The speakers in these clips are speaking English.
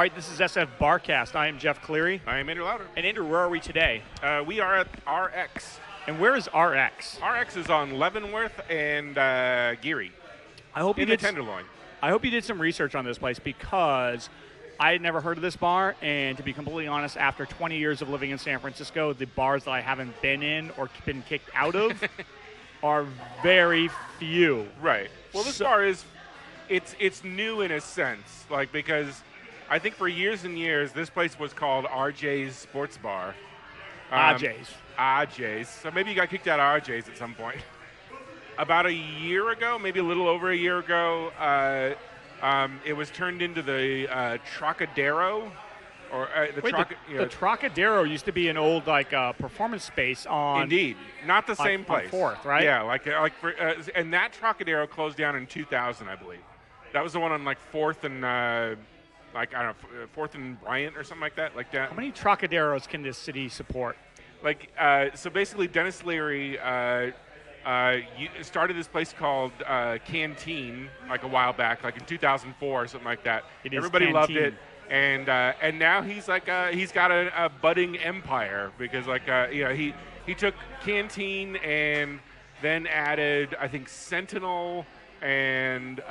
All right, this is SFBarkast. I am Jeff Cleary. I am Andrew Louder. And Andrew, where are we today? We are at RX. And where is RX? RX is on Leavenworth and Geary. I hope in the Tenderloin. I hope you did some research on this place because I had never heard of this bar. And to be completely honest, after 20 years of living in San Francisco, the bars that I haven't been in or been kicked out of are very few. Right. Well, this bar is, it's new in a sense, like because I think for years and years this place was called RJ's Sports Bar. RJ's. So maybe you got kicked out of RJ's at some point. About a year ago, maybe a little over a year ago, it was turned into the Trocadero. Or the Trocadero used to be an old performance space on. Indeed, not the same place. On 4th, right? Yeah, and that Trocadero closed down in 2000, I believe. That was the one on 4th and I don't know, 4th and Bryant or something like that. How many Trocaderos can this city support? So basically, Dennis Leary started this place called Canteen a while back, in 2004 or something like that. Everybody loved it. And now he's he's got a budding empire because he took Canteen and then added I think Sentinel and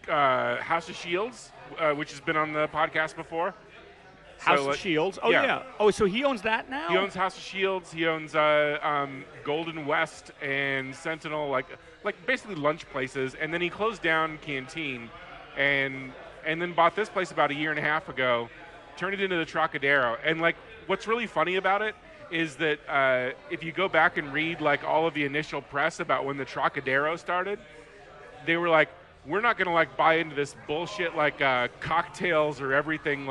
House of Shields, which has been on the podcast before. House of Shields. Oh yeah. Oh, so he owns that now. He owns House of Shields. He owns Golden West and Sentinel, basically lunch places. And then he closed down Canteen and then bought this place about a year and a half ago, turned it into the Trocadero. And what's really funny about it is that if you go back and read all of the initial press about when the Trocadero started, they were like, we're not going to buy into this bullshit cocktails or everything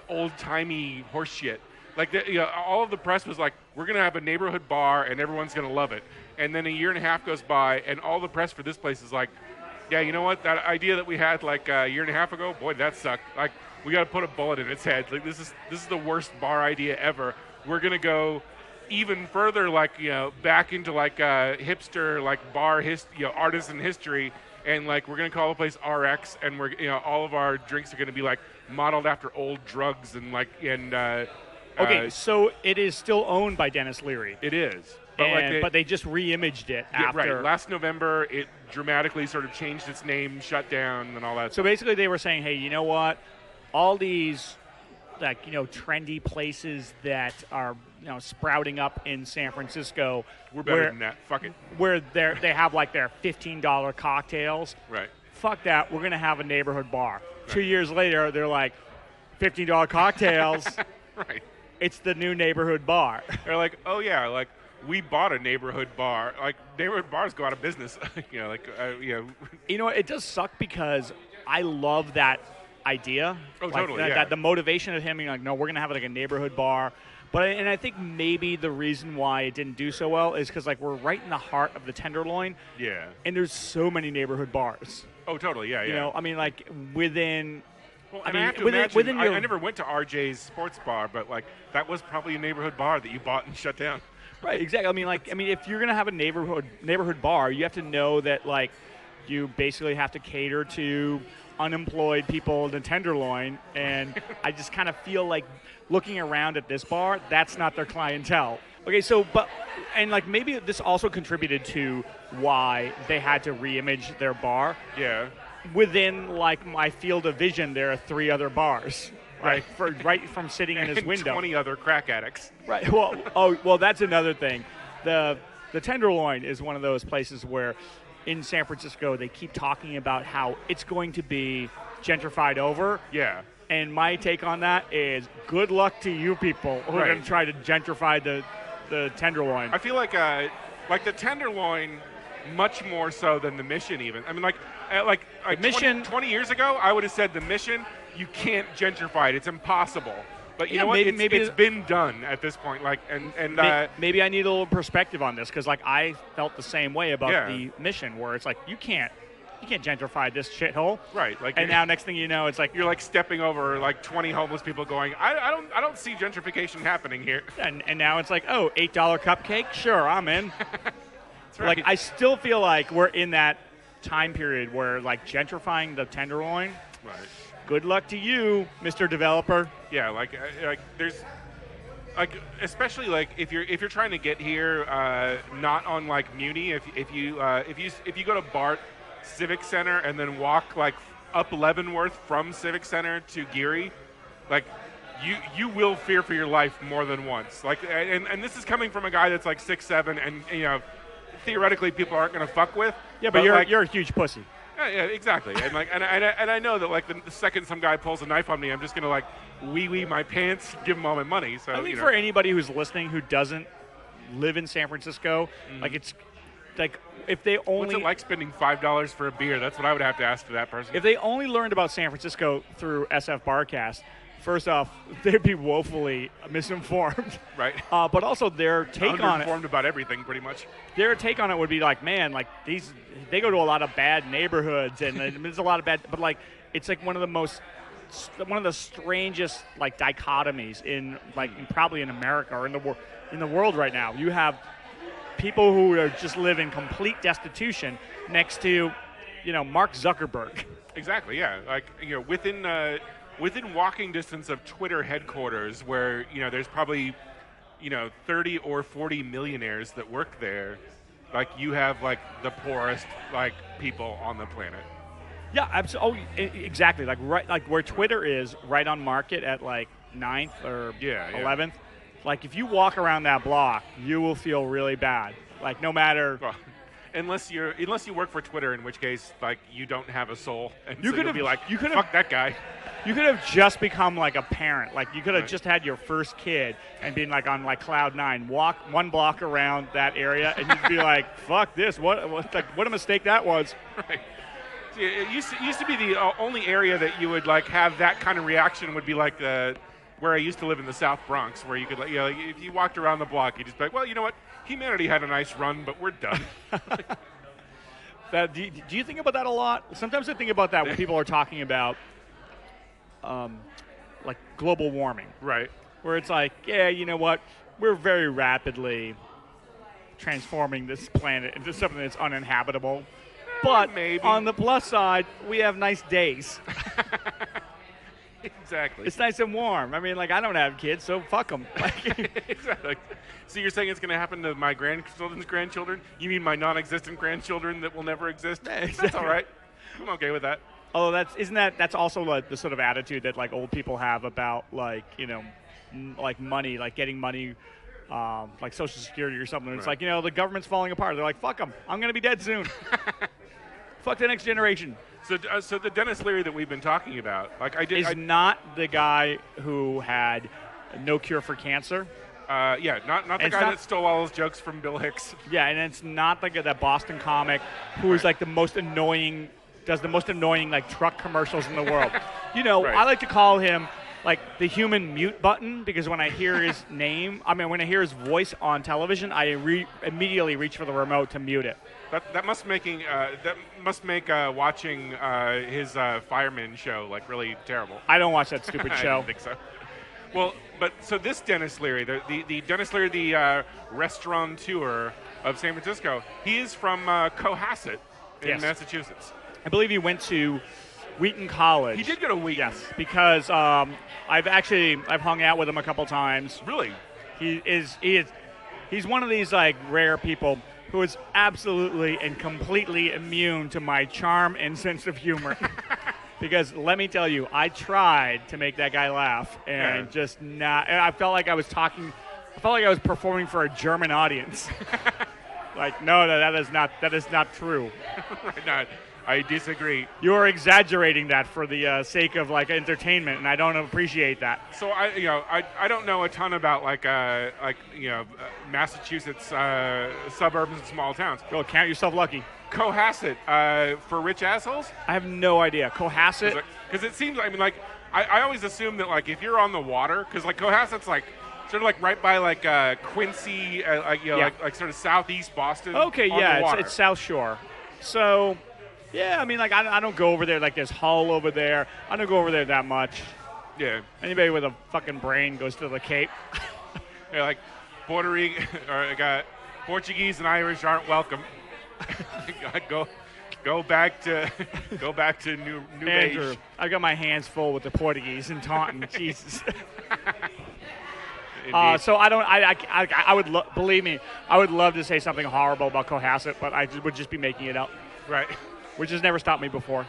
old-timey horse shit. All of the press was we're going to have a neighborhood bar and everyone's going to love it. And then a year and a half goes by and all the press for this place is yeah, you know what? That idea that we had a year and a half ago, boy, that sucked. We got to put a bullet in its head. This is the worst bar idea ever. We're going to go even further back into hipster bar artisan history. And we're gonna call the place RX, and we're all of our drinks are gonna be modeled after old drugs and Okay, so it is still owned by Dennis Leary. It is, but they just re-imaged it after. Right. Last November, it dramatically sort of changed its name, shut down, and all that. So basically, they were saying, hey, you know what? All these trendy places that are sprouting up in San Francisco. We're better than that. Fuck it. Where they have their $15 cocktails. Right. Fuck that. We're gonna have a neighborhood bar. Right. 2 years later, they're $15 cocktails. Right. It's the new neighborhood bar. They're oh yeah, we bought a neighborhood bar. Neighborhood bars go out of business. It does suck because I love that idea. Oh, totally. Yeah. The motivation of him being no, we're gonna have a neighborhood bar. And I think maybe the reason why it didn't do so well is because we're right in the heart of the Tenderloin. Yeah. And there's so many neighborhood bars. Oh, totally. Yeah. Within. Well, and I have to imagine. I never went to RJ's Sports Bar, but that was probably a neighborhood bar that you bought and shut down. Right. Exactly. If you're gonna have a neighborhood bar, you have to know that you basically have to cater to unemployed people in the Tenderloin, and I just kind of feel looking around at this bar, that's not their clientele. Okay, so maybe this also contributed to why they had to reimage their bar. Yeah. Within my field of vision, there are 3 other bars. Right. Right from sitting in his and window. 20 other crack addicts. Right. Well, that's another thing. The Tenderloin is one of those places where in San Francisco, they keep talking about how it's going to be gentrified over. Yeah. And my take on that is good luck to you people who are going to try to gentrify the Tenderloin. I feel the Tenderloin much more so than the Mission even. Mission 20 years ago, I would have said the Mission, you can't gentrify it. It's impossible. But you know what? Maybe it's been done at this point. Maybe I need a little perspective on this because I felt the same way about the Mission, where it's you can't gentrify this shithole. Right. And now next thing you know, it's you're stepping over 20 homeless people going, I don't see gentrification happening here. And now it's $8 cupcake. Sure, I'm in. That's right. I still feel we're in that time period where like gentrifying the Tenderloin. Right. Good luck to you, Mr. Developer. Yeah, like there's like especially like if you're trying to get here, not on like Muni. If you go to BART Civic Center and then walk like up Leavenworth from Civic Center to Geary, like you will fear for your life more than once. Like and this is coming from a guy that's like 6'7", and theoretically people aren't going to fuck with. Yeah, but you're a huge pussy. Yeah, exactly. And like, and I know that like the second some guy pulls a knife on me, I'm just gonna like wee my pants, give him all my money. So I think for anybody who's listening who doesn't live in San Francisco, like it's like if they only what's it like spending $5 for a beer? That's what I would have to ask to that person. If they only learned about San Francisco through SFBarkast, first off, they'd be woefully misinformed. Right. But also their take on it. Informed about everything, pretty much. Their take on it would be like, man, like they go to a lot of bad neighborhoods, and there's a lot of bad. But like, it's like one of the strangest like dichotomies in probably in America or in the world right now. You have people who are just live in complete destitution next to, Mark Zuckerberg. Exactly. Yeah. Like within walking distance of Twitter headquarters, where there's probably 30 or 40 millionaires that work there. Like you have like the poorest like people on the planet. Yeah, absolutely. Oh, exactly. Like where Twitter is, right on Market at like 9th or 11th. Like if you walk around that block, you will feel really bad. Like no matter. Well, unless you work for Twitter, in which case like you don't have a soul, and you so could you'll be like, fuck fuck that guy. You could have just become like a parent. Like you could have just had your first kid and been like on like cloud 9. Walk one block around that area and you'd be like, "Fuck this! What a mistake that was." Right. See, it used to be the only area that you would like have that kind of reaction would be like where I used to live in the South Bronx, where you could like if you walked around the block, you'd just be like, "Well, you know what? Humanity had a nice run, but we're done." Do you think about that a lot? Sometimes I think about that when people are talking about. Like global warming, right? Where it's like, yeah, you know what? We're very rapidly transforming this planet into something that's uninhabitable. But maybe. On the plus side, we have nice days. Exactly. It's nice and warm. I mean, like I don't have kids, so fuck them. Exactly. So you're saying it's going to happen to my grandchildren's grandchildren? You mean my non-existent grandchildren that will never exist? Yeah, exactly. That's all right. I'm okay with that. Although that's also like the sort of attitude that like old people have about like like money, like getting money, like Social Security or something. It's right. like the government's falling apart. They're like, fuck them. I'm gonna be dead soon. Fuck the next generation. So the Dennis Leary that we've been talking about, like is not the guy who had no cure for cancer. Not the guy that stole all his jokes from Bill Hicks. Yeah, and it's not like that Boston comic who is like the most annoying. Does the most annoying like truck commercials in the world. Right. I like to call him like the human mute button because when I hear his when I hear his voice on television, I immediately reach for the remote to mute it. That must make watching his fireman show like really terrible. I don't watch that stupid show. I don't think so. Well, but so this Dennis Leary, the Dennis Leary, the restaurateur of San Francisco, he is from Cohasset in Massachusetts. I believe he went to Wheaton College. He did go to Wheaton. Yes, because I've hung out with him a couple times. Really? He's one of these like rare people who is absolutely and completely immune to my charm and sense of humor. Because let me tell you, I tried to make that guy laugh and just not. And I felt like I was performing for a German audience. Like, no, that is not true. No, I disagree. You are exaggerating that for the sake of like entertainment, and I don't appreciate that. So I don't know a ton about Massachusetts suburbs and small towns. Go count yourself lucky. Cohasset for rich assholes? I have no idea. Cohasset? Because it seems, I always assume that like if you're on the water, because like Cohasset's like sort of like right by like Quincy, like sort of southeast Boston. Okay, yeah, it's South Shore. So. Yeah, I mean, like, I don't go over there. Like, there's Hull over there. I don't go over there that much. Yeah. Anybody with a fucking brain goes to the Cape. Yeah, like, Puerto Rican, or Portuguese and Irish aren't welcome. Go back to new Andrew, age. I've got my hands full with the Portuguese and Taunton. Jesus. Indeed. So I would believe me, I would love to say something horrible about Cohasset, but I would just be making it up, Right. which has never stopped me before.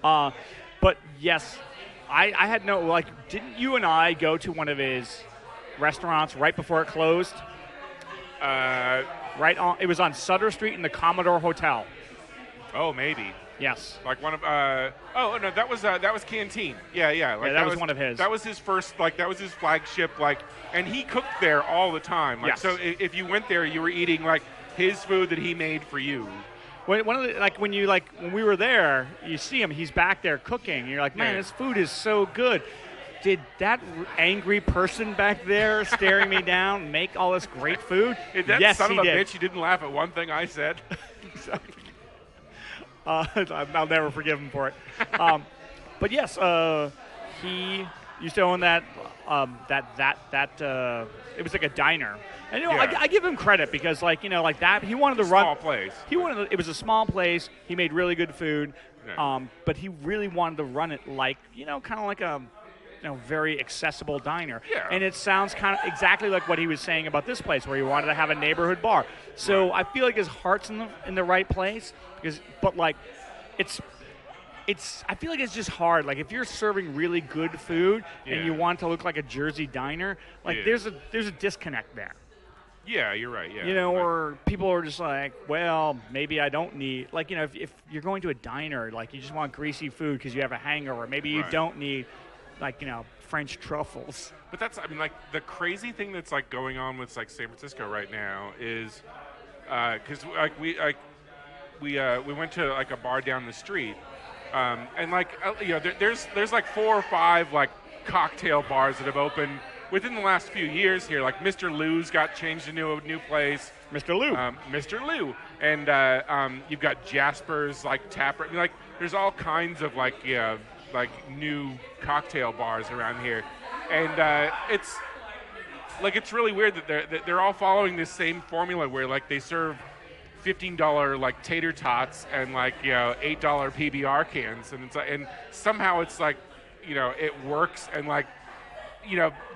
But yes, I had no, like, didn't you and I go to one of his restaurants right before it closed? It was on Sutter Street in the Commodore Hotel. Oh, maybe. Yes. Like one of no, that was Canteen. Yeah. Like that was one of his. That was his first, like, that was his flagship, like, and he cooked there all the time. Like, Yes. so if you went there, you were eating like his food that he made for you. When we were there, you see him. He's back there cooking. And you're like, man, Yeah. this food is so good. Did that angry person back there staring me down make all this great food? That yes, son he of a did. bitch, you didn't laugh at one thing I said. I'll never forgive him for it. But yes, he used to own that. It was like a diner, and Yeah. I give him credit because that he wanted to run. Small place. It was a small place. He made really good food, Yeah. but he really wanted to run it like kind of like a very accessible diner. Yeah. And it sounds kind of exactly like what he was saying about this place, where he wanted to have a neighborhood bar. So I feel like his heart's in the right place, I feel like it's just hard. Like, if you're serving really good food and you want to look like a Jersey diner, there's a disconnect there. Yeah, you're right. Yeah. Or people are just like, well, maybe I don't need, if you're going to a diner, like, you just want greasy food because you have a hangover. Maybe you Right. don't need, French truffles. But that's, the crazy thing that's like going on with like San Francisco right now is, because we went to like a bar down the street, and there's like 4 or 5 like cocktail bars that have opened within the last few years here. Like Mr. Lou's got changed into a new place. Mr. Lou. Mr. Lou, and you've got Jasper's like tap. Like, there's all kinds of like new cocktail bars around here, and it's really weird that they're all following this same formula where like they serve $15 like tater tots and $8 PBR cans, and it's like, and somehow it's like it works, and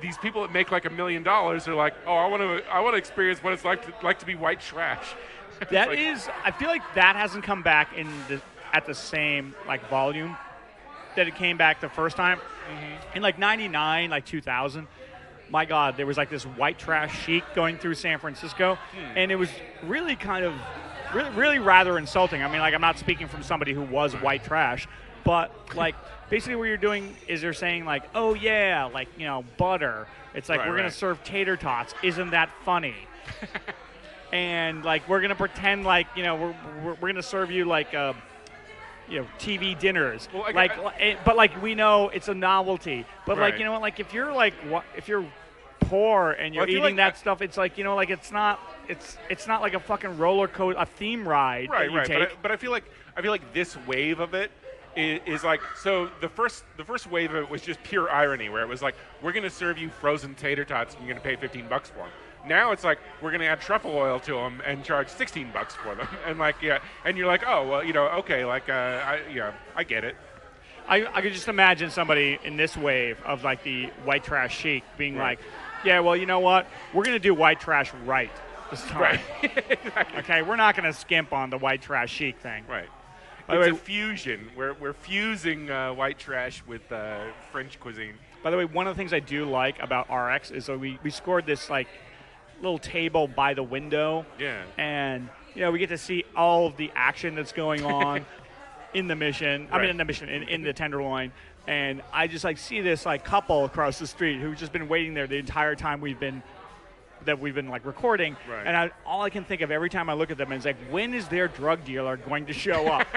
these people that make like $1 million are like, oh, I want to experience what it's like to be white trash. That I feel like that hasn't come back at the same volume that it came back the first time. Mm-hmm. In 99, 2000, my God, there was this white trash chic going through San Francisco, and it was really really rather insulting. I mean, I'm not speaking from somebody who was white trash, but basically what you're doing is they're saying oh yeah, butter. It's we're going to serve tater tots. Isn't that funny? And we're going to pretend we're going to serve you TV dinners. Well, but we know it's a novelty. But Right. if you're if you're poor and you're eating that stuff, it's it's not like a fucking roller coaster, a theme ride that you take. But I feel like this wave of it is so the first wave of it was just pure irony, where it was we're going to serve you frozen tater tots and you're going to pay $15 for them. Now it's we're going to add truffle oil to them and charge $16 for them, and and you're like, oh well, okay, I get it. I could just imagine somebody in this wave of the white trash chic being Right. yeah, well, you know what? We're going to do white trash right this time. Right. Exactly. Okay, we're not going to skimp on the white trash chic thing. Right. By the It's way- a fusion. We're fusing white trash with French cuisine. By the way, one of the things I do like about RX is that we scored this little table by the window. Yeah. And we get to see all of the action that's going on in the mission. Right. In the Tenderloin. And I just see this couple across the street who've just been waiting there the entire time we've been recording. Right. And all I can think of every time I look at them is when is their drug dealer going to show up?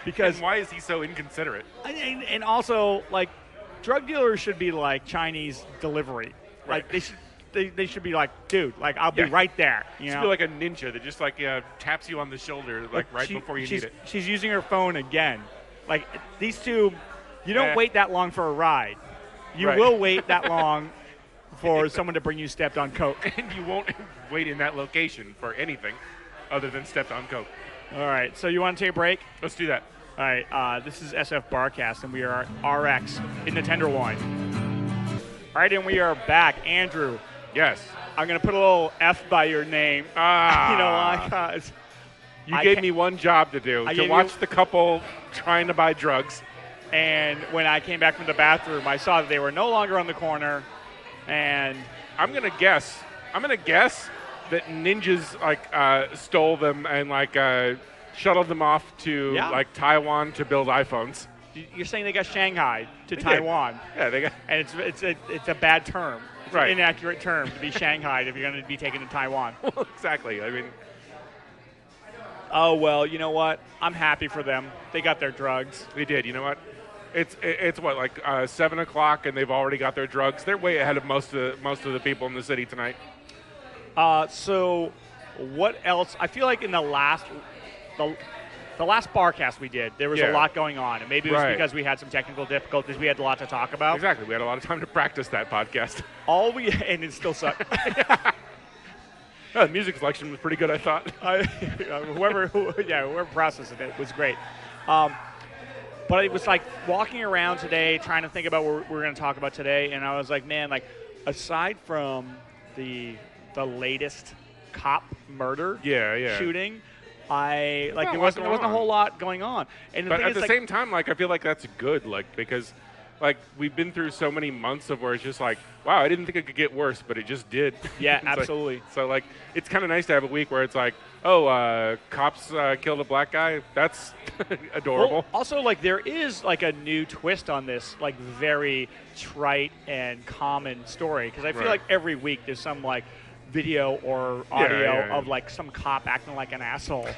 Because And why is he so inconsiderate? and also drug dealers should be Chinese delivery. Right. They should be dude, I'll be Yeah. right there. You Just know? feel like a ninja that just taps you on the shoulder right before you need it. She's using her phone again. These two, you don't Eh. wait that long for a ride. You Right. will wait that long for someone to bring you stepped on coke. And you won't wait in that location for anything other than stepped on coke. All right, so you want to take a break? Let's do that. All right, this is SFBarkast, and we are RX in the Tenderloin. All right, and we are back. Andrew, Yes. I'm going to put a little F by your name. Ah. You know why? 'Cause You gave me one job to do, to watch the couple trying to buy drugs. And when I came back from the bathroom, I saw that they were no longer on the corner, and I'm gonna guess that ninjas like stole them and like shuttled them off to like Taiwan to build iPhones. you're saying they got shanghaied to They Taiwan. did. Yeah, they got. And it's a bad term. It's Right. an inaccurate term to be shanghaied if you're going to be taken to Taiwan. Well, exactly. I mean, Oh, well, you know what? I'm happy for them. They got their drugs. they did. You know what? It's what, like 7 o'clock, and they've already got their drugs. They're way ahead of most of the people in the city tonight. So what else? I feel like in the last Barcast we did, there was a lot going on. And maybe it was because we had some technical difficulties. We had a lot to talk about. Exactly. We had a lot of time to practice that podcast. And it still sucked. The music selection was pretty good, I thought. Whoever processed it was great. But it was like walking around today, trying to think about what we're going to talk about today, and I was like, man, like aside from the latest cop murder shooting, there wasn't a whole lot going on. And but at the same time, like I feel like that's good, like because like we've been through so many months of where it's just like, wow, I didn't think it could get worse, but it just did. Yeah, absolutely. Like, so like it's kind of nice to have a week where it's like, oh, cops killed a black guy. That's adorable. Well, also, like there is like a new twist on this, like very trite and common story, because I feel like every week there's some like video or audio of like some cop acting like an asshole.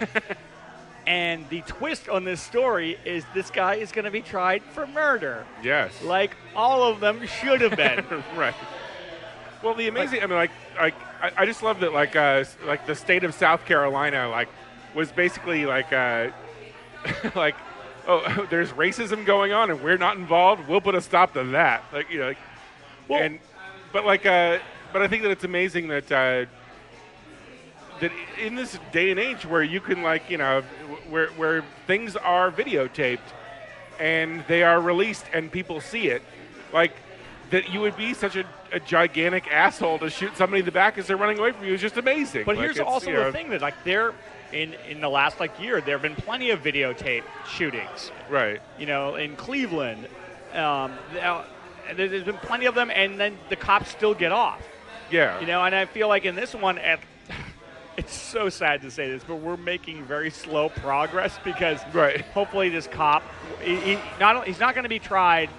And the twist on this story is this guy is going to be tried for murder. Yes. Like all of them should have been. Right. Well, the amazing, I mean, I just love that, like the state of South Carolina, like, was basically like, like, oh, there's racism going on and we're not involved. We'll put a stop to that. Like, you know, but I think that it's amazing that that in this day and age where you can, like, you know, where things are videotaped and they are released and people see it, like, that you would be such a gigantic asshole to shoot somebody in the back as they're running away from you is just amazing. But like, here's also the thing that, like, in the last like year, there have been plenty of videotape shootings. Right. You know, in Cleveland, there's been plenty of them, and then the cops still get off. Yeah. You know, and I feel like in this one, it's so sad to say this, but we're making very slow progress because hopefully this cop, he's not going to be tried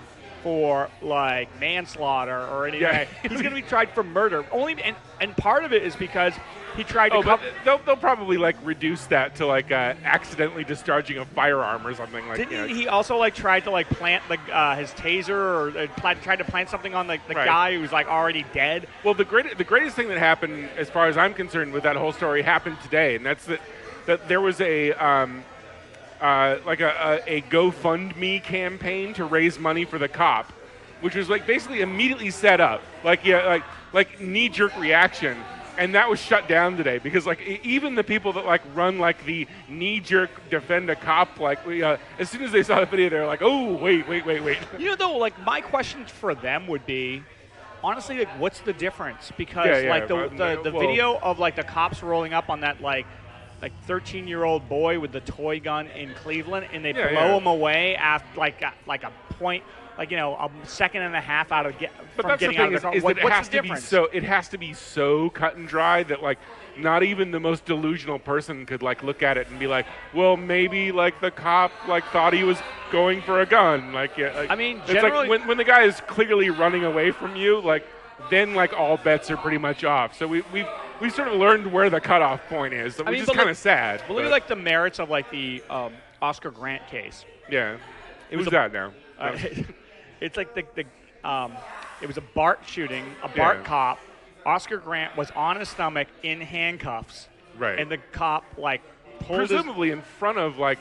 for like manslaughter or anything. Yeah. He's going to be tried for murder. And part of it is because he tried to. But they'll probably like reduce that to like accidentally discharging a firearm or something like. Didn't he also like tried to like plant his taser or tried to plant something on the guy who was like already dead? Well, the greatest thing that happened, as far as I'm concerned, with that whole story happened today, and that's that there was a like a GoFundMe campaign to raise money for the cop, which was like basically immediately set up, like knee-jerk reaction, and that was shut down today because like even the people that like run like the knee-jerk defend a cop, like as soon as they saw the video, they're like, oh wait. You know, though, like my question for them would be, honestly, like what's the difference? Because the video of like the cops rolling up on that like 13-year-old boy with the toy gun in Cleveland, and they blow him away after like a point, like, you know, a second and a half out of getting out of the car. What's the difference? It has to be so cut and dry that like not even the most delusional person could like look at it and be like, well, maybe like the cop like thought he was going for a gun. Like, I mean, it's like when the guy is clearly running away from you, like then like all bets are pretty much off. So we sort of learned where the cutoff point is, which is kind of sad. Well, look at like the merits of like the Oscar Grant case. Yeah, who's that now? It's like it was a BART shooting, a BART cop. Oscar Grant was on his stomach in handcuffs, and the cop like presumably in front of like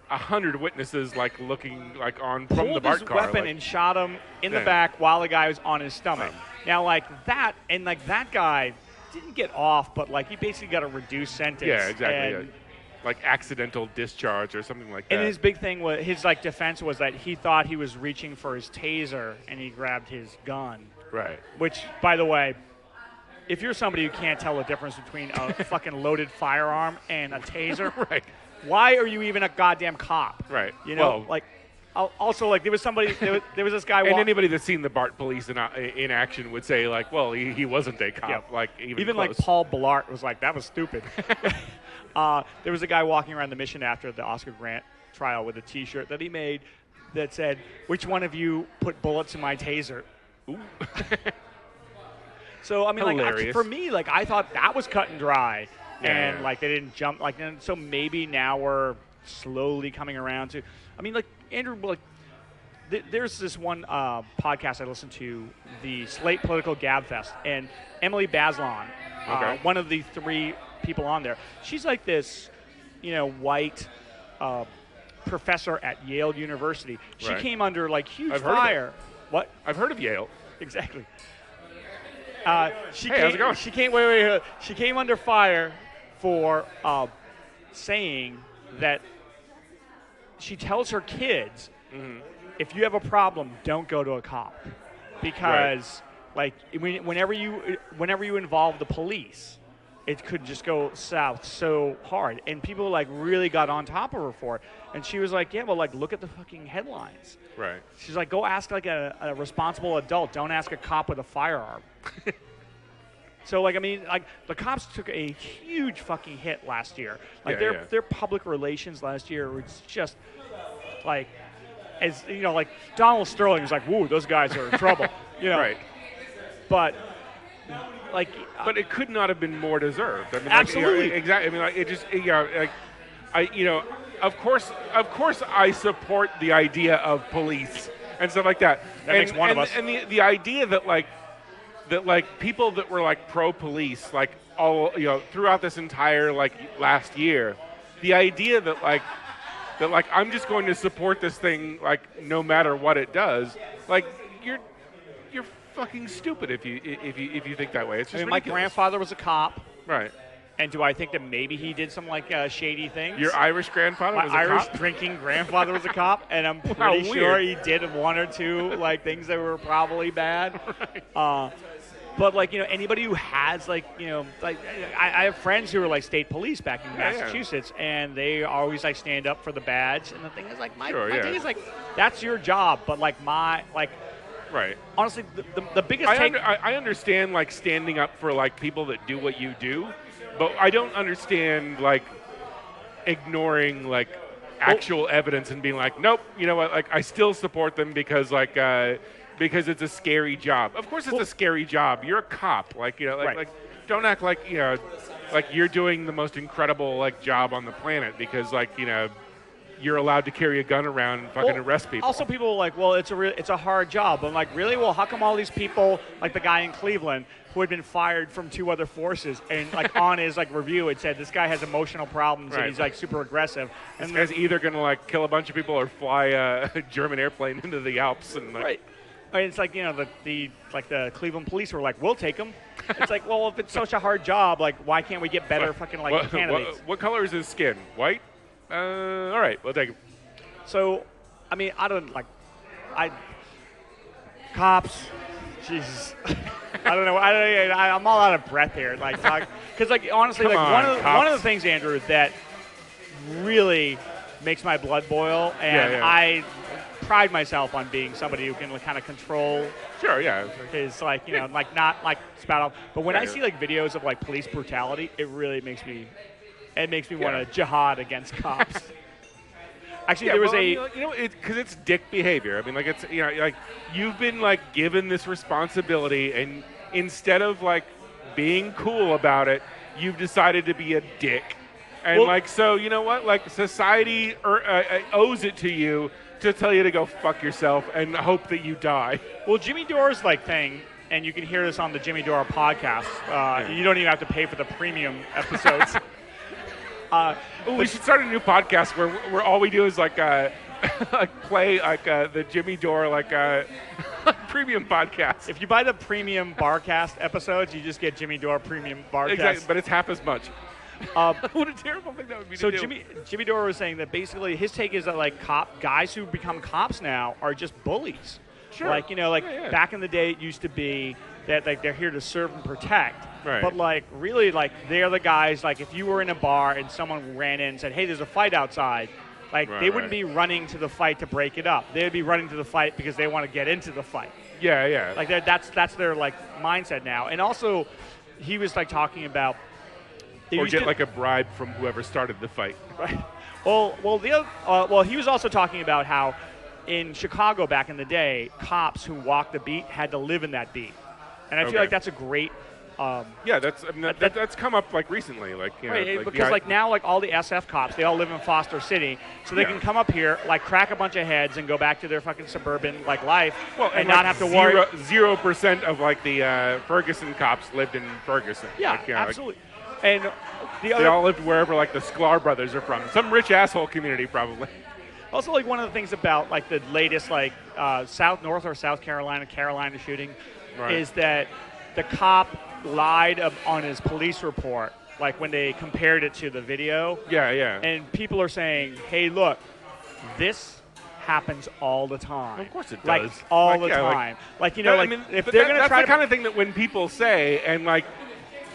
100 witnesses, like looking like on from the BART car, pulled his weapon and shot him in the back while the guy was on his stomach. Now, like that, and like that guy didn't get off, but like he basically got a reduced sentence. Yeah, exactly. like accidental discharge or something like that. And his big thing was his like defense was that he thought he was reaching for his taser and he grabbed his gun. Right. Which, by the way, if you're somebody who can't tell the difference between a fucking loaded firearm and a taser, Right. why are you even a goddamn cop? Right. You know, Well, like. Also, like there was this guy. And anybody that's seen the BART police in action would say, like, well, he wasn't a cop. Yeah. Like even like close. Paul Blart was like, that was stupid. There was a guy walking around the mission after the Oscar Grant trial with a T-shirt that he made that said, "Which one of you put bullets in my taser?" Ooh. So I mean, like Hilarious. for me, like I thought that was cut and dry, and Yeah. like they didn't jump. Like and so maybe now we're slowly coming around to. I mean, like Andrew, like there's this one podcast I listened to, the Slate Political Gabfest, and Emily Bazelon, Okay. one of the 3 people on there. She's like this, white professor at Yale University. She Right. came under like huge I've heard of it. fire. What? I've heard of Yale. Exactly. Hey, how's it going? She came under fire for saying that she tells her kids, if you have a problem, don't go to a cop, because like whenever you involve the police, it could just go south so hard, and people like really got on top of her for it. And she was like, yeah, well, like look at the fucking headlines. Right. She's like, go ask like a responsible adult. Don't ask a cop with a firearm. So, like, I mean, like the cops took a huge fucking hit last year. Like their public relations last year was just like, as like Donald Sterling was like, "Woo, those guys are in trouble," Right. But like, But it could not have been more deserved. I mean, Absolutely. Exactly. I mean, like, it just, of course, I support the idea of police and stuff like that. That makes one of us. And the idea that people that were like pro-police, like all throughout this entire like last year, the idea that I'm just going to support this thing like no matter what it does, like you're fucking stupid if you think that way. It's just my ridiculous. grandfather was a cop, Right. and do I think that maybe he did some like shady things? Your Irish grandfather My was a Irish cop? drinking grandfather was a cop, and I'm Wow, pretty sure weird. he did 1 or 2 like things that were probably bad. Right. But like anybody who has like like I have friends who are like state police back in Yeah, yeah. Massachusetts, and they always like stand up for the badge. And the thing is like my thing is like that's your job, but like Right. honestly the biggest take. I understand like standing up for like people that do what you do, but I don't understand like ignoring like actual evidence and being like, nope, you know what? Like I still support them because because it's a scary job. Of course, it's a scary job. You're a cop. Like Right. like don't act like like you're doing the most incredible like job on the planet because like you're allowed to carry a gun around and fucking arrest people. Also, people are like, well, it's a hard job. I'm like, really? Well, how come all these people, like the guy in Cleveland, who had been fired from 2 other forces, and like on his like review, it said this guy has emotional problems and Right. he's like super aggressive. This And guy's either going to like kill a bunch of people or fly a German airplane into the Alps and like, right. And it's like the Cleveland police were like, we'll take him. It's like, well, if it's such a hard job, like why can't we get better fucking like candidates? What color is his skin? White? All right, we'll take him. So, I mean, cops, Jesus, I don't know. I'm all out of breath here. Like, because like honestly, Come like on, one of the cops. things, Andrew, that really makes my blood boil, and Yeah. I pride myself on being somebody who can kind of control Sure, yeah. his like like not like spout off. But when Yeah, I yeah. see like videos of like police brutality, it really makes me want Yeah. to jihad against cops. Actually, Yeah, there was well, because it's dick behavior. I mean, like it's like you've been like given this responsibility, and instead of like being cool about it, you've decided to be a dick. And Well- like so, you know what? Like society owes it to you to tell you to go fuck yourself and hope that you die. Well, Jimmy Dore's like thing, and you can hear this on the Jimmy Dore podcast. You don't even have to pay for the premium episodes. Ooh, we should start a new podcast where all we do is like like play like the Jimmy Dore like premium podcast. If you buy the premium Barcast episodes, you just get Jimmy Dore premium Barcast. Exactly, but it's half as much. What a terrible thing that would be So to do. Jimmy Dore was saying that basically his take is that like guys who become cops now are just bullies. Sure. Like Yeah. back in the day, it used to be that like they're here to serve and protect. Right. But like really, like they're the guys. Like if you were in a bar and someone ran in and said, "Hey, there's a fight outside," like they wouldn't be running to the fight to break it up. They'd be running to the fight because they want to get into the fight. Yeah. Like that's their like mindset now. And also, he was like talking about. Or get like a bribe from whoever started the fight. Right. Well, he was also talking about how in Chicago back in the day, cops who walked the beat had to live in that beat, and I feel like that's a great. Yeah, that's come up like recently, like right, because like now like all the SF cops, they all live in Foster City, so they can come up here, like crack a bunch of heads, and go back to their fucking suburban like life, and not have to worry. 0% of like the Ferguson cops lived in Ferguson. Yeah, like, absolutely. And they all lived wherever like the Sklar brothers are from, some rich asshole community probably. Also, like one of the things about like the latest like North or South Carolina shooting is that the cop lied on his police report, like when they compared it to the video. Yeah. And people are saying, "Hey, look, this happens all the time." Of course it does. Like all the time. Like if they're going to that's try the kind of thing that when people say, and like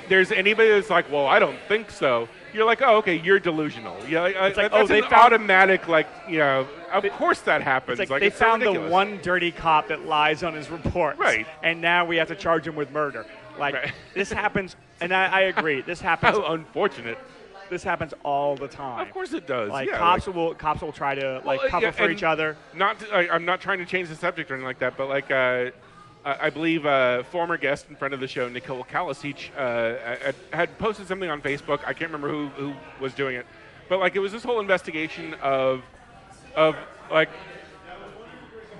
there's anybody that's like, well, I don't think so. You're like, oh, okay, you're delusional. Yeah, it's like, that's they an found automatic, like, of course that happens. It's like they it's found so the one dirty cop that lies on his reports. Right. And now we have to charge him with murder. Like, this happens, and I agree, this happens. How unfortunate. This happens all the time. Of course it does. Like, yeah, cops will try to, cover for each other. I'm not trying to change the subject or anything like that, but, like, I believe former guest and friend of the show, Nicole Kalasic, had posted something on Facebook. I can't remember who was doing it. But, like, it was this whole investigation of like,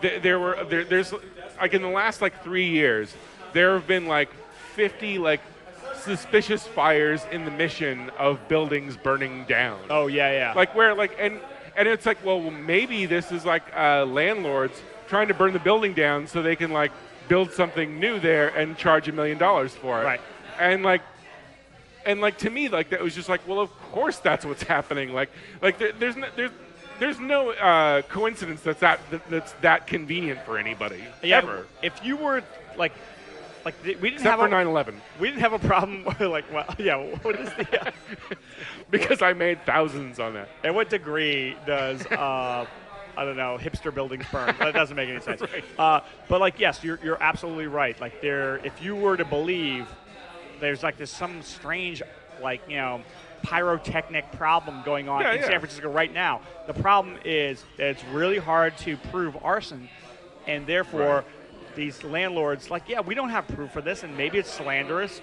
there's, like, in the last, like, 3 years, there have been, like, 50, like, suspicious fires in the Mission of buildings burning down. Oh, yeah. Like, where, like, and it's like, well, maybe this is, like, landlords trying to burn the building down so they can, like, build something new there and charge $1 million for it. Right. And like to me, like that was just like, well, of course that's what's happening. Like there's no coincidence that's that convenient for anybody ever. If you were we didn't Except have for 9/11. We didn't have a problem with what is the because I made thousands on that. At what degree does I don't know, hipster buildings burn? That doesn't make any sense. Right. But like, yes, you're absolutely right. Like if you were to believe there's like some strange pyrotechnic problem going on in San Francisco right now. The problem is that it's really hard to prove arson, and therefore these landlords, we don't have proof for this, and maybe it's slanderous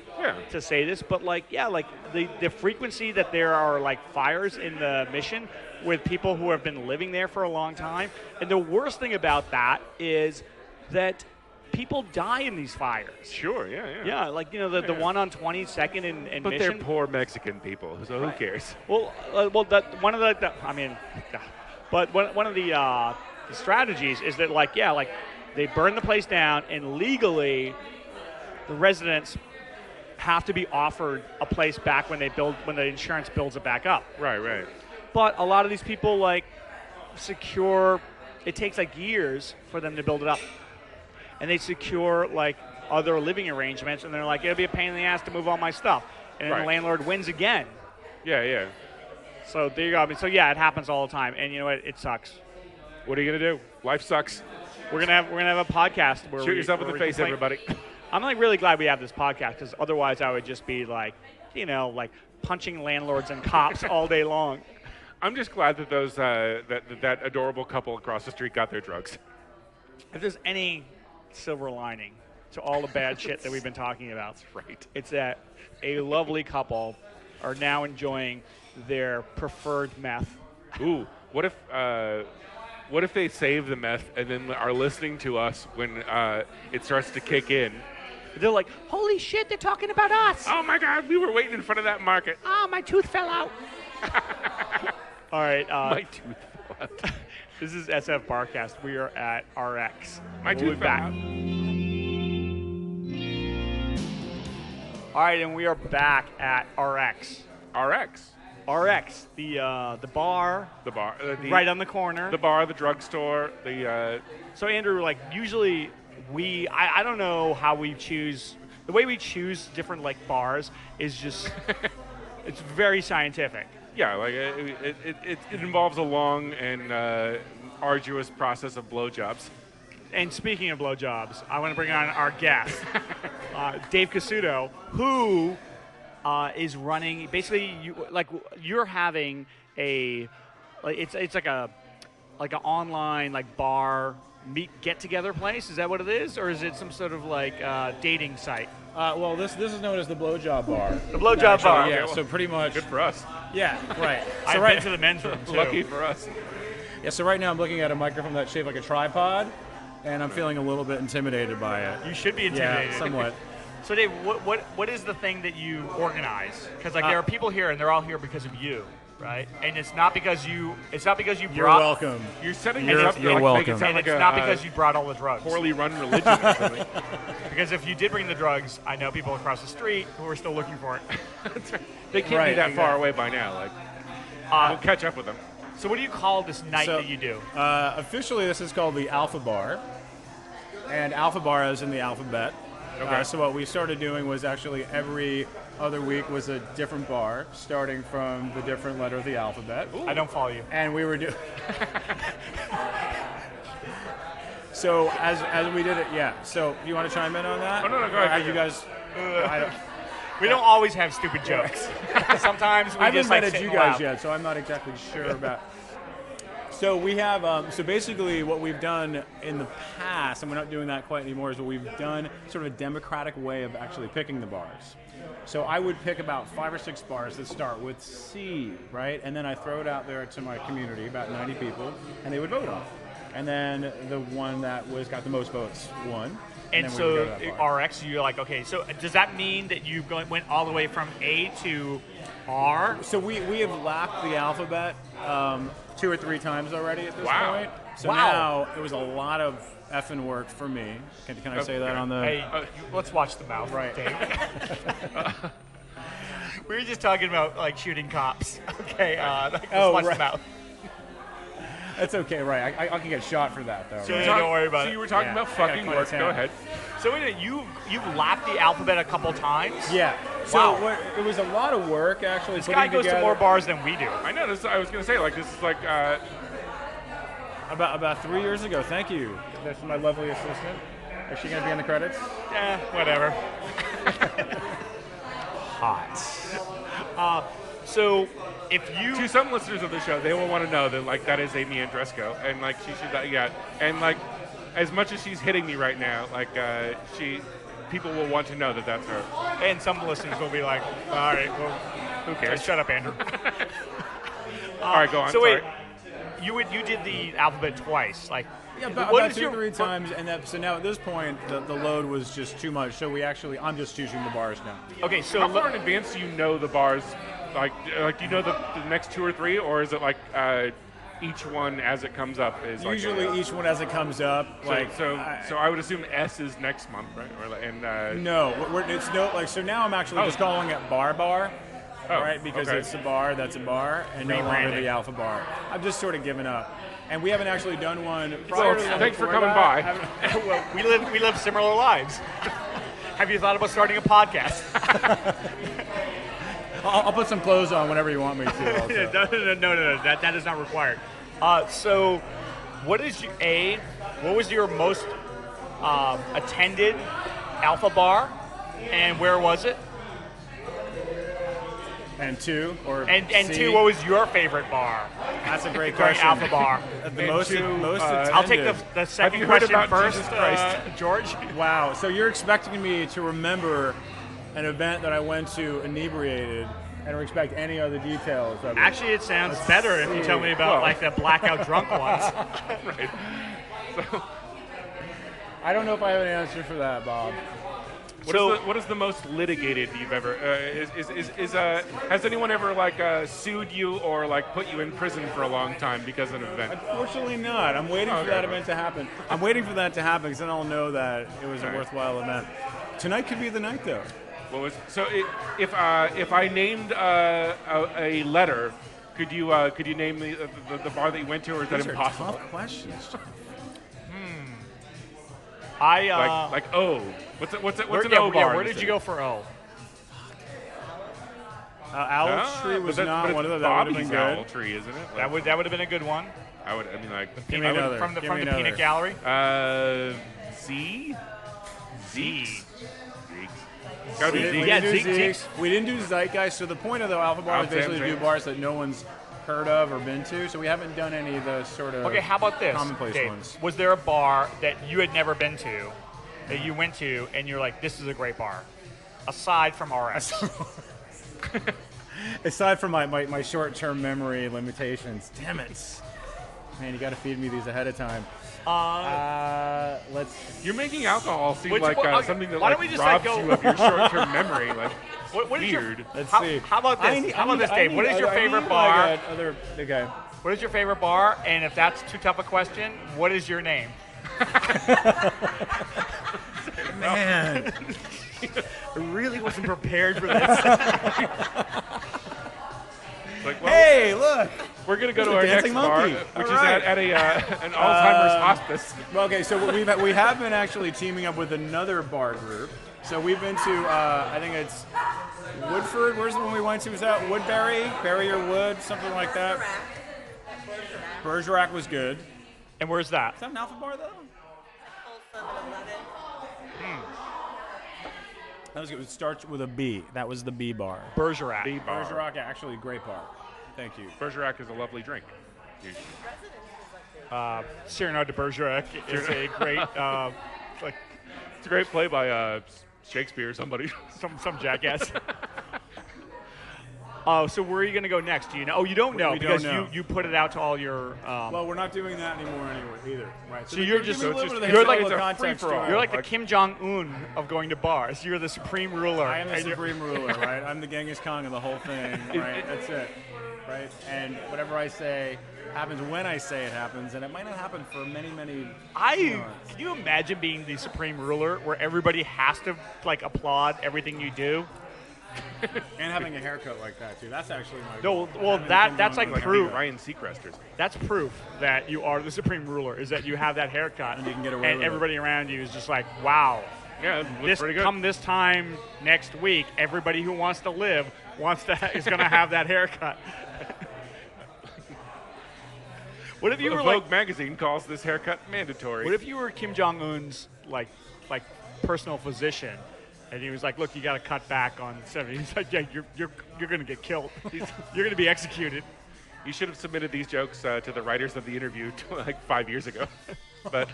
to say this, but the frequency that there are fires in the Mission with people who have been living there for a long time, and the worst thing about that is that people die in these fires. Sure, yeah. The one on 22nd and but Mission. they're poor Mexican people, so who cares? Well, one of the strategies is that they burn the place down, and legally the residents have to be offered a place back when the insurance builds it back up. Right. But a lot of these people secure. It takes years for them to build it up, and they secure other living arrangements, and they're like, it'll be a pain in the ass to move all my stuff, and then the landlord wins again. Yeah. So there you go. It happens all the time, and you know what? It sucks. What are you gonna do? Life sucks. We're gonna have a podcast where shoot yourself in the face, everybody. I'm really glad we have this podcast, because otherwise I would just be punching landlords and cops all day long. I'm just glad that those that adorable couple across the street got their drugs. If there's any silver lining to all the bad shit that we've been talking about, it's that a lovely couple are now enjoying their preferred meth. Ooh, what if they save the meth and then are listening to us when it starts to kick in? They're like, holy shit, they're talking about us. Oh my God, we were waiting in front of that market. Oh, my tooth fell out. All right. My tooth fell out. This is SFBarkast. We are at RX. My tooth fell out. All right, and we are back at RX. RX. RX, the bar, The bar. right on the corner. The bar, the drugstore, So Andrew, like usually I don't know how we choose. The way we choose different like bars is just it's very scientific. yeah, like it involves a long and arduous process of blowjobs. And speaking of blowjobs, I want to bring on our guest, Dave Casuto, who is running. Basically, you're having it's like an online like bar get together place. Is that what it is, or is it some sort of like dating site? Well, this is known as the blowjob bar. The blowjob bar. Yeah, Okay, well, so pretty much. Good for us. Yeah, right. So I've right, been to the men's room too. Lucky for us. yeah, so right now I'm looking at a microphone that's shaped like a tripod, and I'm feeling a little bit intimidated by it. You should be intimidated. Yeah, somewhat. So Dave, what is the thing that you organize? Because like there are people here, and they're all here because of you, right? And it's not because you You're brought. welcome. You're setting You're- it up to you're like, make welcome. it sound And like it's a not because you brought all the drugs. poorly run religion or something. Because if you did bring the drugs, I know people across the street who are still looking for it. They can't be Right, that far exactly. away by now. Like, we'll catch up with them. So what do you call this night So- that you do? Officially, this is called the Alpha Bar, and Alpha Bar is in the alphabet. Okay. So what we started doing was actually every other week was a different bar, starting from the different letter of the alphabet. I don't follow you. And we were doing. So as we did it, yeah. So you want to chime in on that? Oh, no, go Or ahead, have go you guys? I don't. We don't always have stupid jokes. Sometimes we I haven't just like met sit you and guys laugh. yet, so I'm not exactly sure about. So we have, so basically what we've done in the past, and we're not doing that quite anymore, is what we've done sort of a democratic way of actually picking the bars. So I would pick about 5 or 6 bars that start with C, right? And then I throw it out there to my community, about 90 people, and they would vote on it. And then the one that got the most votes won. And then we so would go to that bar. RX, you're like, okay, so does that mean that you went all the way from A to R? So we have lapped the alphabet 2 or 3 times already at this Wow. point. So Wow. now it was a lot of effing work for me. Can I say that on the? Hey, let's watch the mouth, Right. Dave. We were just talking about like shooting cops. Okay, let's watch the right. mouth. That's okay, right? I can get shot for that though. So- Right? don't worry about so it. you were talking Yeah, about I gotta fucking cut work. it Go down. ahead. So wait a minute, you've lapped the alphabet a couple times? Yeah. So Wow. it was a lot of work actually. This guy goes to more bars than we do. I know this. I was gonna say like this is like About 3 years ago. Thank you. That's my lovely assistant. Is she gonna be in the credits? Yeah, whatever. Hot. So if you to some listeners of the show, they will want to know that like that is Amy Andresco, and like she should and like as much as she's hitting me right now, like people will want to know that that's her. and some listeners will be like, all right, well, Who cares? shut up, Andrew. All right, go on. So wait, sorry. you did the alphabet twice, like. Yeah, what about is 2 your or 3 times, and so now at this point the load was just too much. So I'm just choosing the bars now. Okay, so How far in advance do you know the bars? Like do you know the next 2 or 3, or is it like each one as it comes up is like Usually each one as it comes up. so I would assume S is next month, right? Or and No, it's no like. So now I'm actually just calling it bar, Oh, right? Because okay. it's a bar that's a bar, and no longer Rebranding. the Alpha Bar. I've just sort of given up, and we haven't actually done one. Prior to the one thanks for before coming that, by. haven't- well, we live similar lives. Have you thought about starting a podcast? I'll put some clothes on whenever you want me to. Also. no. That is not required. So, what was your most attended Alpha Bar, and where was it? And 2 or And C? 2, what was your favorite bar? That's a great During question. Alpha Bar. The most attended. I'll take the second you heard question about first, Jesus Christ? George. Wow. So you're expecting me to remember an event that I went to inebriated, and expect any other details of it? Actually, it sounds Let's better if you see. tell me about Well. like the blackout drunk ones. right. So I don't know if I have an answer for that, Bob. what is the most litigated you've ever? Has anyone ever like sued you or like put you in prison for a long time because of an event? Unfortunately not. I'm waiting for Okay. that event to happen. I'm waiting for that to happen because then I'll know that it was a All right. worthwhile event. Tonight could be the night, though. What was so? If I named a letter, could you name the bar that you went to, or is that These are impossible? tough questions. Like O. What's an O bar? Where did you go for O? Owl Tree was but not it's one of them. That would have Bobby's been Owl good. Tree, isn't it? That would have been a good one. I mean, like. Give me another. From the Give me peanut another. gallery. Z. Z. Gotta be We Z. didn't Yeah, do Zeke, Zeke's. Zeke. We didn't do Zeitgeist. So the point of the Alpha Bar is basically to do James. bars that no one's heard of or been to. So we haven't done any of the sort of Okay, how about this? commonplace Dave? ones. Was there a bar that you had never been to, that you went to, and you're like, this is a great bar, aside from RX? Aside from my short-term memory limitations, damn it, man, you got to feed me these ahead of time. Let's. You're making alcohol seem Which like one- okay, something that why like, don't we just, robs like, go- you of your short-term memory. Like, What is your- weird. Let's How, see. how about this? How about this, Dave? What is your I favorite need, bar? Like, okay. What is your favorite bar? And if that's too tough a question, what is your name? Man, I really wasn't prepared for this. Like, well, hey, look. we're gonna go to It's a our next dancing bar, monkey. which All is right. at an Alzheimer's hospice. Well, okay, so we have been actually teaming up with another bar group. So we've been to I think it's Woodford. Where's the one we went to? Was that Woodbury, Berry or Wood, something like that? Bergerac was good. Is And where's that? that an Alpha Bar though? That was good. It starts with a B. That was the B bar. Bergerac. Bar. Bergerac, actually, great bar. Thank you. Bergerac is a lovely drink. Usually. Cyrano de Bergerac is a great, like It's a great play by Shakespeare or somebody. some jackass. Oh, so where are you going to go next? Do you know? Oh, you don't know We don't because know. you put it out to all your. Well, we're not doing that anymore anyway either. Right. So you're just- give me a so little it's bit of just- the you're like- historical it's a context free-for-all. to it. You're like the Kim Jong Un of going to bars. You're the supreme ruler. I am the And you're- supreme ruler, right? I'm the Genghis Khan of the whole thing, right? That's it, right? And whatever I say happens when I say it happens, and it might not happen for many, many. Can you imagine being the supreme ruler where everybody has to like applaud everything you do? And having a haircut like that too. That's actually my. No, goal. well, Having that- Kim that's Jong-un like Like proof. Ryan Seacrest or something. That's proof that you are the supreme ruler. Is that you have that haircut And you can get away with it. everybody around you is just like, wow. Yeah, it looks This pretty good. come this time next week, everybody who wants to live is going to have that haircut. What if you were Vogue like? magazine calls this haircut mandatory. What if you were Kim Jong Un's like personal physician, and he was like, "Look, you got to cut back on 70." He's like, "Yeah, you're going to get killed. You're going to be executed." You should have submitted these jokes to the writers of the interview like 5 years ago. But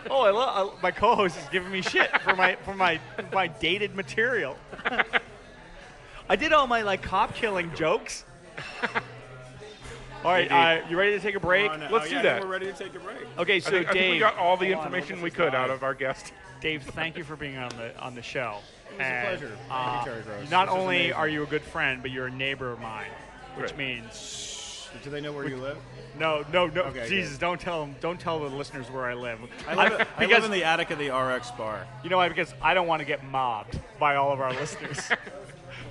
Oh, my co-host is giving me shit for my dated material. I did all my like cop killing jokes. All right, you ready to take a break? Oh, no. Let's Oh, do yeah, I that. think we're ready to take a break. Okay, I so think we Dave, got all the hold on, information let's we just could dive. out of our guest. Dave, thank you for being on the show. It was a pleasure. Thank you, Terry Gross. Not This was only amazing. are you a good friend, but you're a neighbor of mine, which Right. means Do they know where you live? no. Okay, Jesus, don't tell the listeners where I live. I live because in the attic of the RX bar. you know why? Because I don't want to get mobbed by all of our listeners.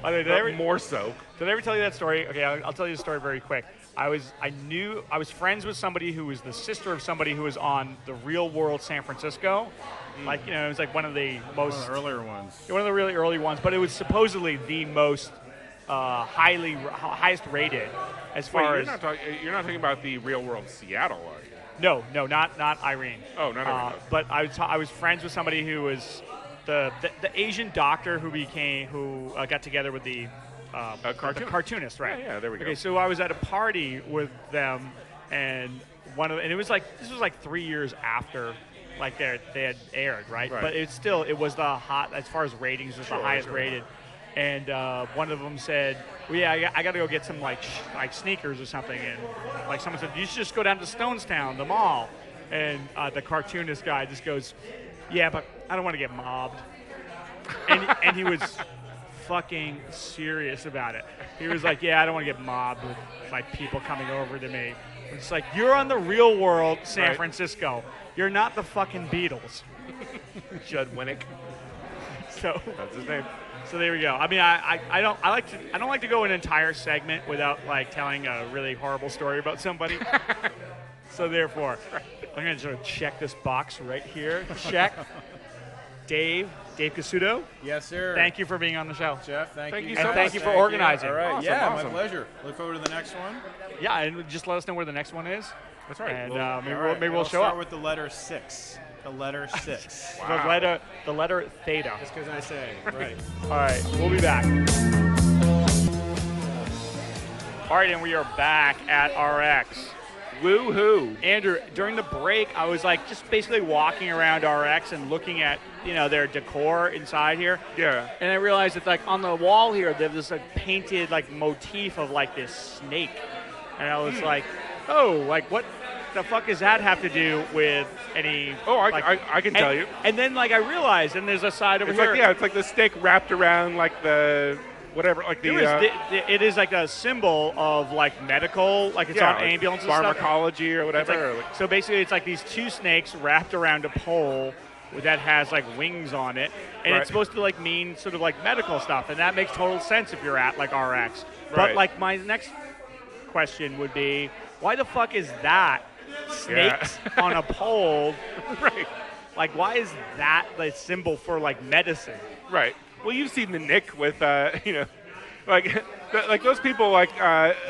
By the way, did I ever- More so. Did I ever tell you that story? Okay, I'll tell you the story very quick. I was friends with somebody who was the sister of somebody who was on the Real World San Francisco. Like, it was like one of the most One of the earlier ones. one of the really early ones, but it was supposedly the most highest rated as Wait, far you're as not talking about the Real World Seattle, are you? no, not Irene. Oh, not Irene. But I was friends with somebody who was the Asian doctor who got together with the cartoon. cartoonist, right? Yeah, there we go. Okay, so I was at a party with them, and it was like this was like 3 years after like they had aired, right? Right. But it was the hot as far as ratings, it was the highest sure. rated. And one of them said, "Well, yeah, I got to go get some like sneakers or something." And like someone said, "You should just go down to Stonestown, the mall." And the cartoonist guy just goes, "Yeah, but I don't want to get mobbed." And he was fucking serious about it. He was like, "Yeah, I don't want to get mobbed with like people coming over to me." It's like, you're on the Real World San Right. Francisco. You're not the fucking Beatles. Judd Winnick. So That's his name. So there we go. I mean, I don't like to go an entire segment without like telling a really horrible story about somebody. So therefore, I'm gonna sort of check this box right here. Check. Dave Casuto. Yes, sir. Thank you for being on the show. Jeff. Thank you. you And so thank much. you for organizing. All right. Awesome, yeah, awesome. my pleasure. Look forward to the next one. Yeah, and just let us know where the next one is. That's right. And Well, maybe we'll show start up. with the letter 6. The letter 6. Wow. The letter theta. Just because I say. Right. All right, we'll be back. All right, and we are back at RX. Woo-hoo. Andrew, during the break, I was like just basically walking around RX and looking at their decor inside here. Yeah. And I realized that like on the wall here, there's this like painted like motif of like this snake, and I was like, oh, like what the fuck does that have to do with any? Oh, like- I can tell you. And then like I realized, and there's a side over It's here. like, yeah, it's like the stake wrapped around like the whatever, like the it is like a symbol of like medical, like it's on like ambulances and stuff. pharmacology or It's whatever. like- so basically, it's like these two snakes wrapped around a pole that has like wings on it, and Right. it's supposed to like mean sort of like medical stuff, and that makes total sense if you're at like RX. But Right. like my next question would be, why the fuck is that snakes on a pole? Right. Like, why is that the symbol for like medicine? Right. Well, you've seen the Nick with, like those people, like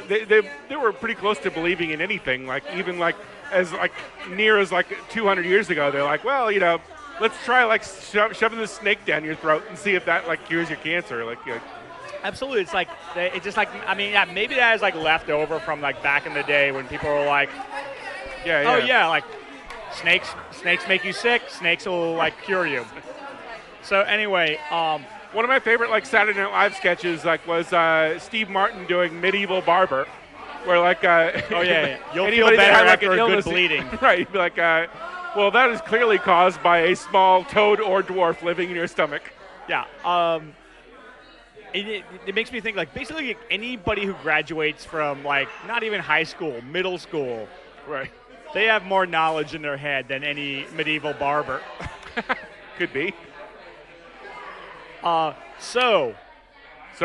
they were pretty close to believing in anything. Like even like as like near as like 200 years ago, they're like, well, let's try like shoving this snake down your throat and see if that like cures your cancer. Like Absolutely, it's like it's just like I mean, yeah, maybe that is like left over from like back in the day when people were like, oh yeah, like snakes make you sick, snakes will like cure you. So anyway, one of my favorite like Saturday Night Live sketches like was Steve Martin doing Medieval Barber, where like oh yeah, you'll feel anybody that better had, like, after an a good illness, bleeding. Right, you'd be like, well, that is clearly caused by a small toad or dwarf living in your stomach. Yeah. It makes me think like basically anybody who graduates from like not even high school, middle school, Right. they have more knowledge in their head than any medieval barber. Could be. So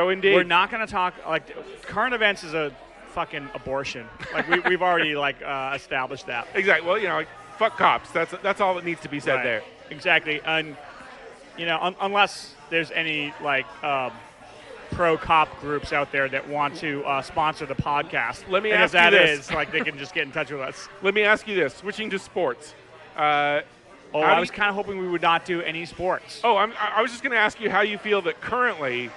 indeed. we're not going to talk like current events is a fucking abortion. Like we've already like established that. Exactly. Well, like fuck cops. That's all that needs to be said Right. there. Exactly. And unless there's any like pro cop groups out there that want to sponsor the podcast. Let me and ask if that you this. is, like they can just get in touch with us. Let me ask you this: switching to sports. I How was kind of hoping we would not do any sports. I was just going to ask you how you feel that currently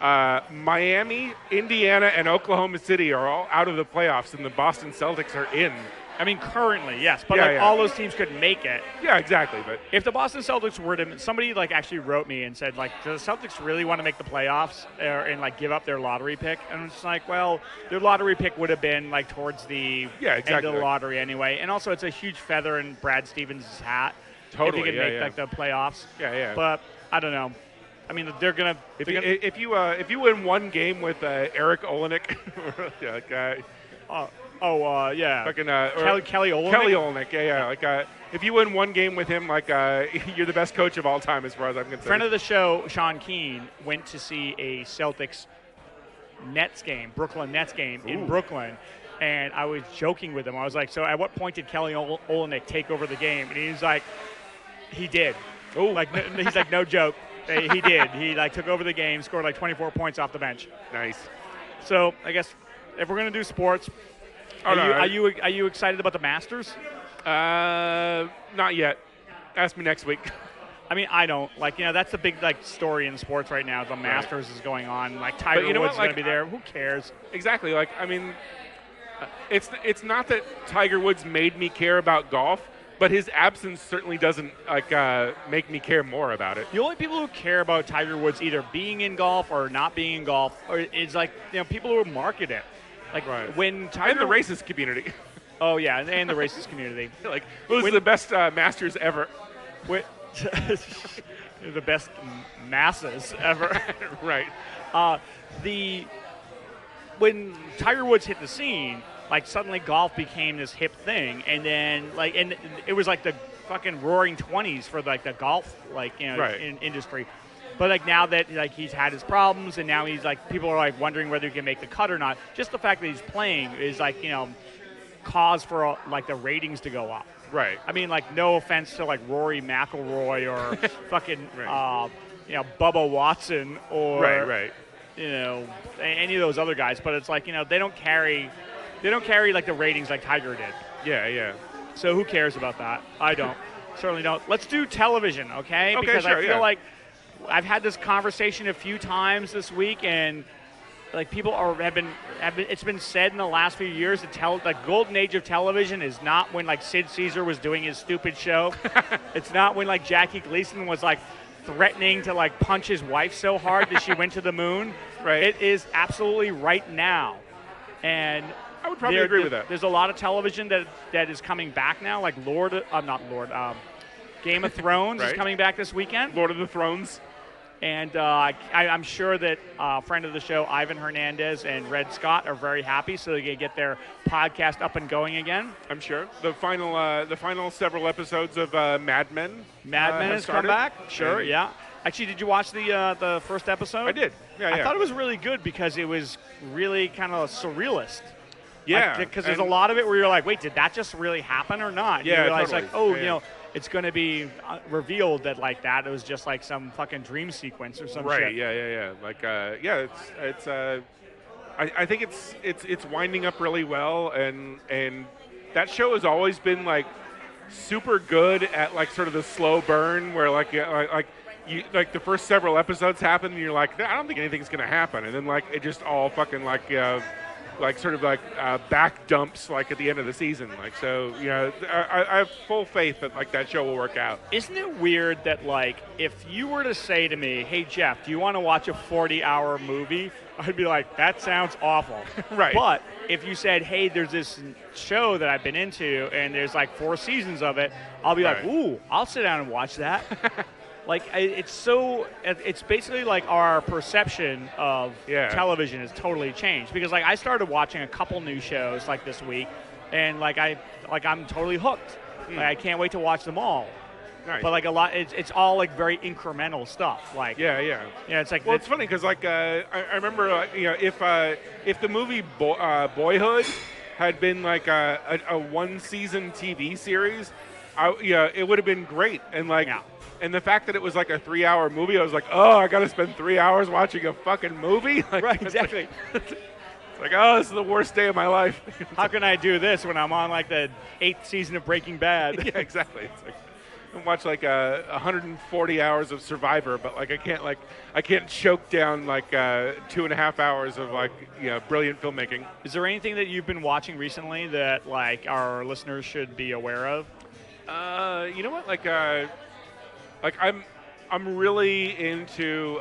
Miami, Indiana, and Oklahoma City are all out of the playoffs, and the Boston Celtics are in. I mean, currently, yes, but Yeah, like yeah. all those teams could make it. Yeah, exactly. But If the Boston Celtics were to, somebody like actually wrote me and said like, do the Celtics really want to make the playoffs and like give up their lottery pick? And I'm just like, well, their lottery pick would have been like towards the Yeah, end exactly. of the lottery anyway. And also, it's a huge feather in Brad Stevens' hat Totally, if he can yeah, make yeah. like the playoffs. Yeah. But I don't know. I mean, they're gonna. If you win one game with Eric Olenek, yeah. fucking Kelly Olynyk? Kelly Olenek, yeah. Like if you win one game with him, like you're the best coach of all time, as far as I'm concerned. Friend of the show, Sean Keane, went to see a Celtics Nets game, Brooklyn Nets game in Brooklyn, and I was joking with him. I was like, so at what point did Kelly Olynyk take over the game? And he was like, he did. Oh, Like, he's like, no joke. He did. He like took over the game, scored like 24 points off the bench. nice. So I guess if we're gonna do sports, are you excited about the Masters? Not yet. Ask me next week. I mean, I don't. Like, that's the big like story in sports right now. The Masters is going on. Like Tiger you know Woods what? is going Like, to be there. Who cares? Exactly. Like, I mean, it's not that Tiger Woods made me care about golf, but his absence certainly doesn't like make me care more about it. The only people who care about Tiger Woods either being in golf or not being in golf is like people who market it. Like Right. when Tiger And the racist community. Oh yeah, and the racist community. Like, those are the best Masters ever. The best masses ever. Right. When Tiger Woods hit the scene, like suddenly golf became this hip thing, and then it was like the fucking roaring 20s for like the golf Right. industry. But like now that like he's had his problems and now he's like people are like wondering whether he can make the cut or not. Just the fact that he's playing is like cause for like the ratings to go up. Right. I mean, like, no offense to like Rory McIlroy or fucking Right. Bubba Watson or Right. any of those other guys, but it's like they don't carry like the ratings like Tiger did. Yeah. So who cares about that? I don't. Certainly don't. Let's do television, okay? Okay, Because sure, I feel yeah. like I've had this conversation a few times this week, and like people have been. It's been said in the last few years that the golden age of television is not when like Sid Caesar was doing his stupid show. It's not when like Jackie Gleason was like threatening to like punch his wife so hard that she went to the moon. Right. It is absolutely right now, and I would probably agree with that. There's a lot of television that is coming back now, like Game of Thrones is Right. coming back this weekend. Lord of the Thrones. And I'm sure that friend of the show, Ivan Hernandez and Red Scott, are very happy, so they can get their podcast up and going again. I'm sure the final several episodes of Mad Men. Mad Men have has come started. back. Sure, And yeah. Actually, did you watch the first episode? I did. Yeah. I thought it was really good because it was really kind of surrealist. Yeah, Because there's a and- lot of it where you're like, wait, did that just really happen or not? Yeah, You realize totally. like, Yeah. it's going to be revealed that like that it was just like some fucking dream sequence or some Right. shit. Yeah. Like, it's. I think it's winding up really well, and that show has always been like super good at like sort of the slow burn where like the first several episodes happen and you're like, I don't think anything's gonna happen, and then like it just all fucking like sort of like back dumps like at the end of the season. Like, so I have full faith that like that show will work out. Isn't it weird that like if you were to say to me, hey Jeff, do you want to watch a 40-hour movie? I'd be like, that sounds awful. Right. But if you said, hey, there's this show that I've been into and there's like 4 seasons of it, I'll be like, Right. ooh, I'll sit down and watch that. Like, it's basically like our perception of Yeah. television has totally changed. Because like I started watching a couple new shows like this week, and I'm totally hooked. Like, I can't wait to watch them all. Nice. But like a lot, it's all like very incremental stuff. Like Yeah. it's like Well, it's funny because like I remember if the movie Boyhood had been like a 1-season TV series, it would have been great. And like, Yeah. and the fact that it was like a 3-hour movie, I was like, oh, I got to spend 3 hours watching a fucking movie. Like, right, it's exactly. Like, it's like, oh, this is the worst day of my life. How can I do this when I'm on like the 8th season of Breaking Bad? Yeah, exactly. It's like I watch like 140 hours of Survivor, but like I can't choke down like 2.5 hours of like brilliant filmmaking. Is there anything that you've been watching recently that like our listeners should be aware of? You know what? Like I'm really into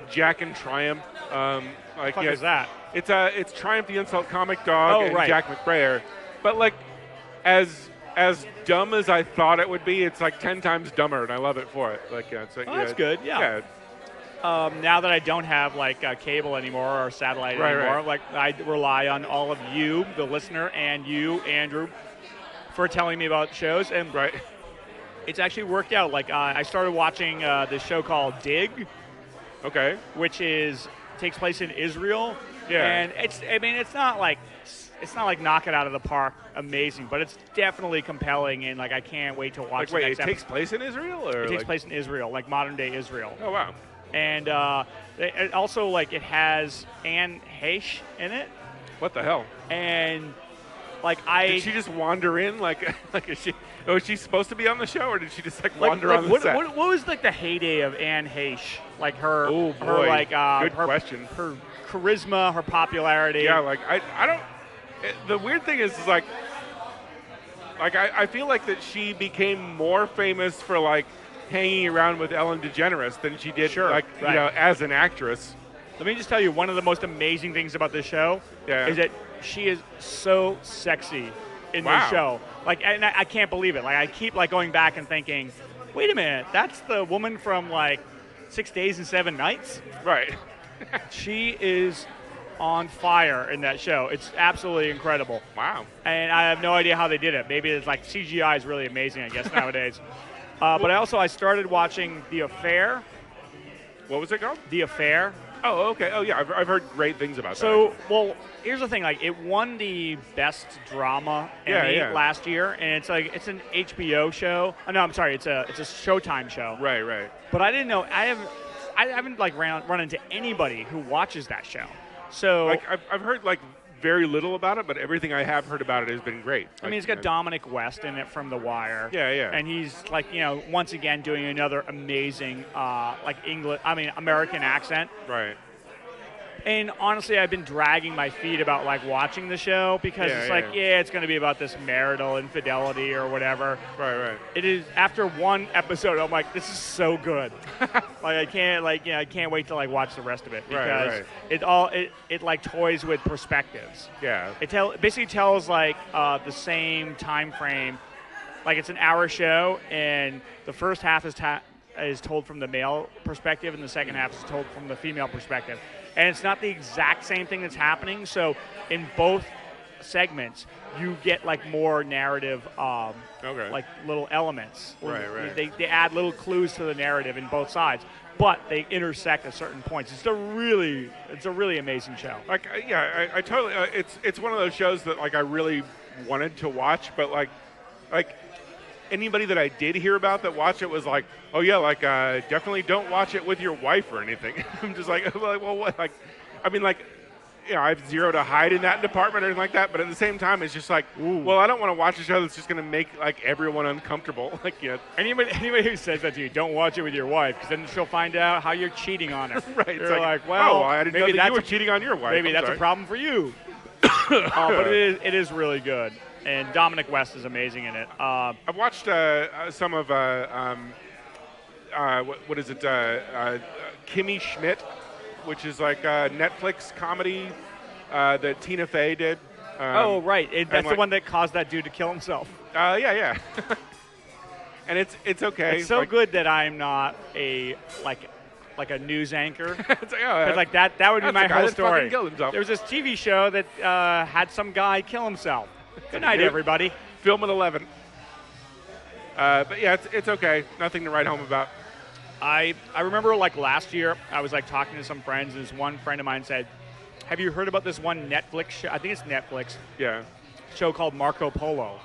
Jack and Triumph. Like What the fuck is that? It's Triumph the Insult Comic Dog and right. Jack McBrayer, but like as dumb as I thought it would be, it's like 10 times dumber, and I love it for it. Like it's like That's good. Yeah. Now that I don't have like cable anymore or satellite Right, anymore, right. like I rely on all of you, the listener, and you, Andrew, for telling me about shows. And Right. it's actually worked out. Like I started watching this show called Dig, Okay. which takes place in Israel. Yeah. And it's not like knock it out of the park amazing, but it's definitely compelling, and like I can't wait to watch Like, wait, the it next takes episode. place in Israel, or It takes like, place in Israel, like modern day Israel. Oh wow. And it also like it has Anne Heche in it, What the hell? and like Did she just wander in? Like is she supposed to be on the show, or did she just like wander on the what, set? what was like the heyday of Anne Heche? Like her, Oh, her boy. like Good her, question. her charisma, her popularity. Yeah, like I don't. The weird thing is like I feel like that she became more famous for like hanging around with Ellen DeGeneres than she did Sure, like right. as an actress. Let me just tell you, one of the most amazing things about this show Yeah. is that she is so sexy in Wow. this show. Like, and I can't believe it. Like, I keep like going back and thinking, wait a minute, that's the woman from like 6 Days and 7 Nights. Right. She is on fire in that show. It's absolutely incredible. Wow. And I have no idea how they did it. Maybe it's like CGI is really amazing, I guess, nowadays. But I started watching The Affair. What was it called? The Affair. Oh, okay. Oh, yeah. I've heard great things about that. So, well, here's the thing. Like, it won the best drama Emmy last year, and it's an HBO show. Oh, no, I'm sorry. It's a Showtime show. Right. But I didn't know. I haven't like run into anybody who watches that show. So, like, I've heard like very little about it, but everything I have heard about it has been great. I mean, it's got Dominic West in it from The Wire. Yeah. And he's like, once again doing another amazing, American accent. Right. And honestly, I've been dragging my feet about like watching the show because it's going to be about this marital infidelity or whatever. Right. It is. After one episode, I'm like, this is so good. I can't wait to like watch the rest of it because it like toys with perspectives. Yeah. It basically tells like the same time frame. Like, it's an hour show, and the first half is told from the male perspective, and the second half is told from the female perspective. And it's not the exact same thing that's happening. So in both segments, you get like more narrative, like little elements. Right. They add little clues to the narrative in both sides, but they intersect at certain points. It's a really amazing show. Like, I totally. It's one of those shows that like I really wanted to watch, but like anybody that I did hear about that watched it was like, oh yeah, like definitely don't watch it with your wife or anything. I'm just like, well, what? Like, I mean, like, I have zero to hide in that department or anything like that. But at the same time, it's just like, well, I don't want to watch a show that's just going to make like everyone uncomfortable. Like, anybody who says that to you, don't watch it with your wife, because then she'll find out how you're cheating on her. Right? It's You're like, well, I didn't know that you were cheating on your wife. Maybe that's a problem for you. But it is really good. And Dominic West is amazing in it. I've watched some of what is it? Kimmy Schmidt, which is like a Netflix comedy that Tina Fey did. Right. That's the one that caused that dude to kill himself. Yeah. And it's okay. It's so like, good that I'm not a news anchor. It's like, that would be my whole story. There was this TV show that had some guy kill himself. Good night, everybody. Film at 11. But yeah, it's okay. Nothing to write home about. I remember like last year, I was like talking to some friends, and this one friend of mine said, "Have you heard about this one Netflix show? I think it's Netflix. Yeah. Show called Marco Polo."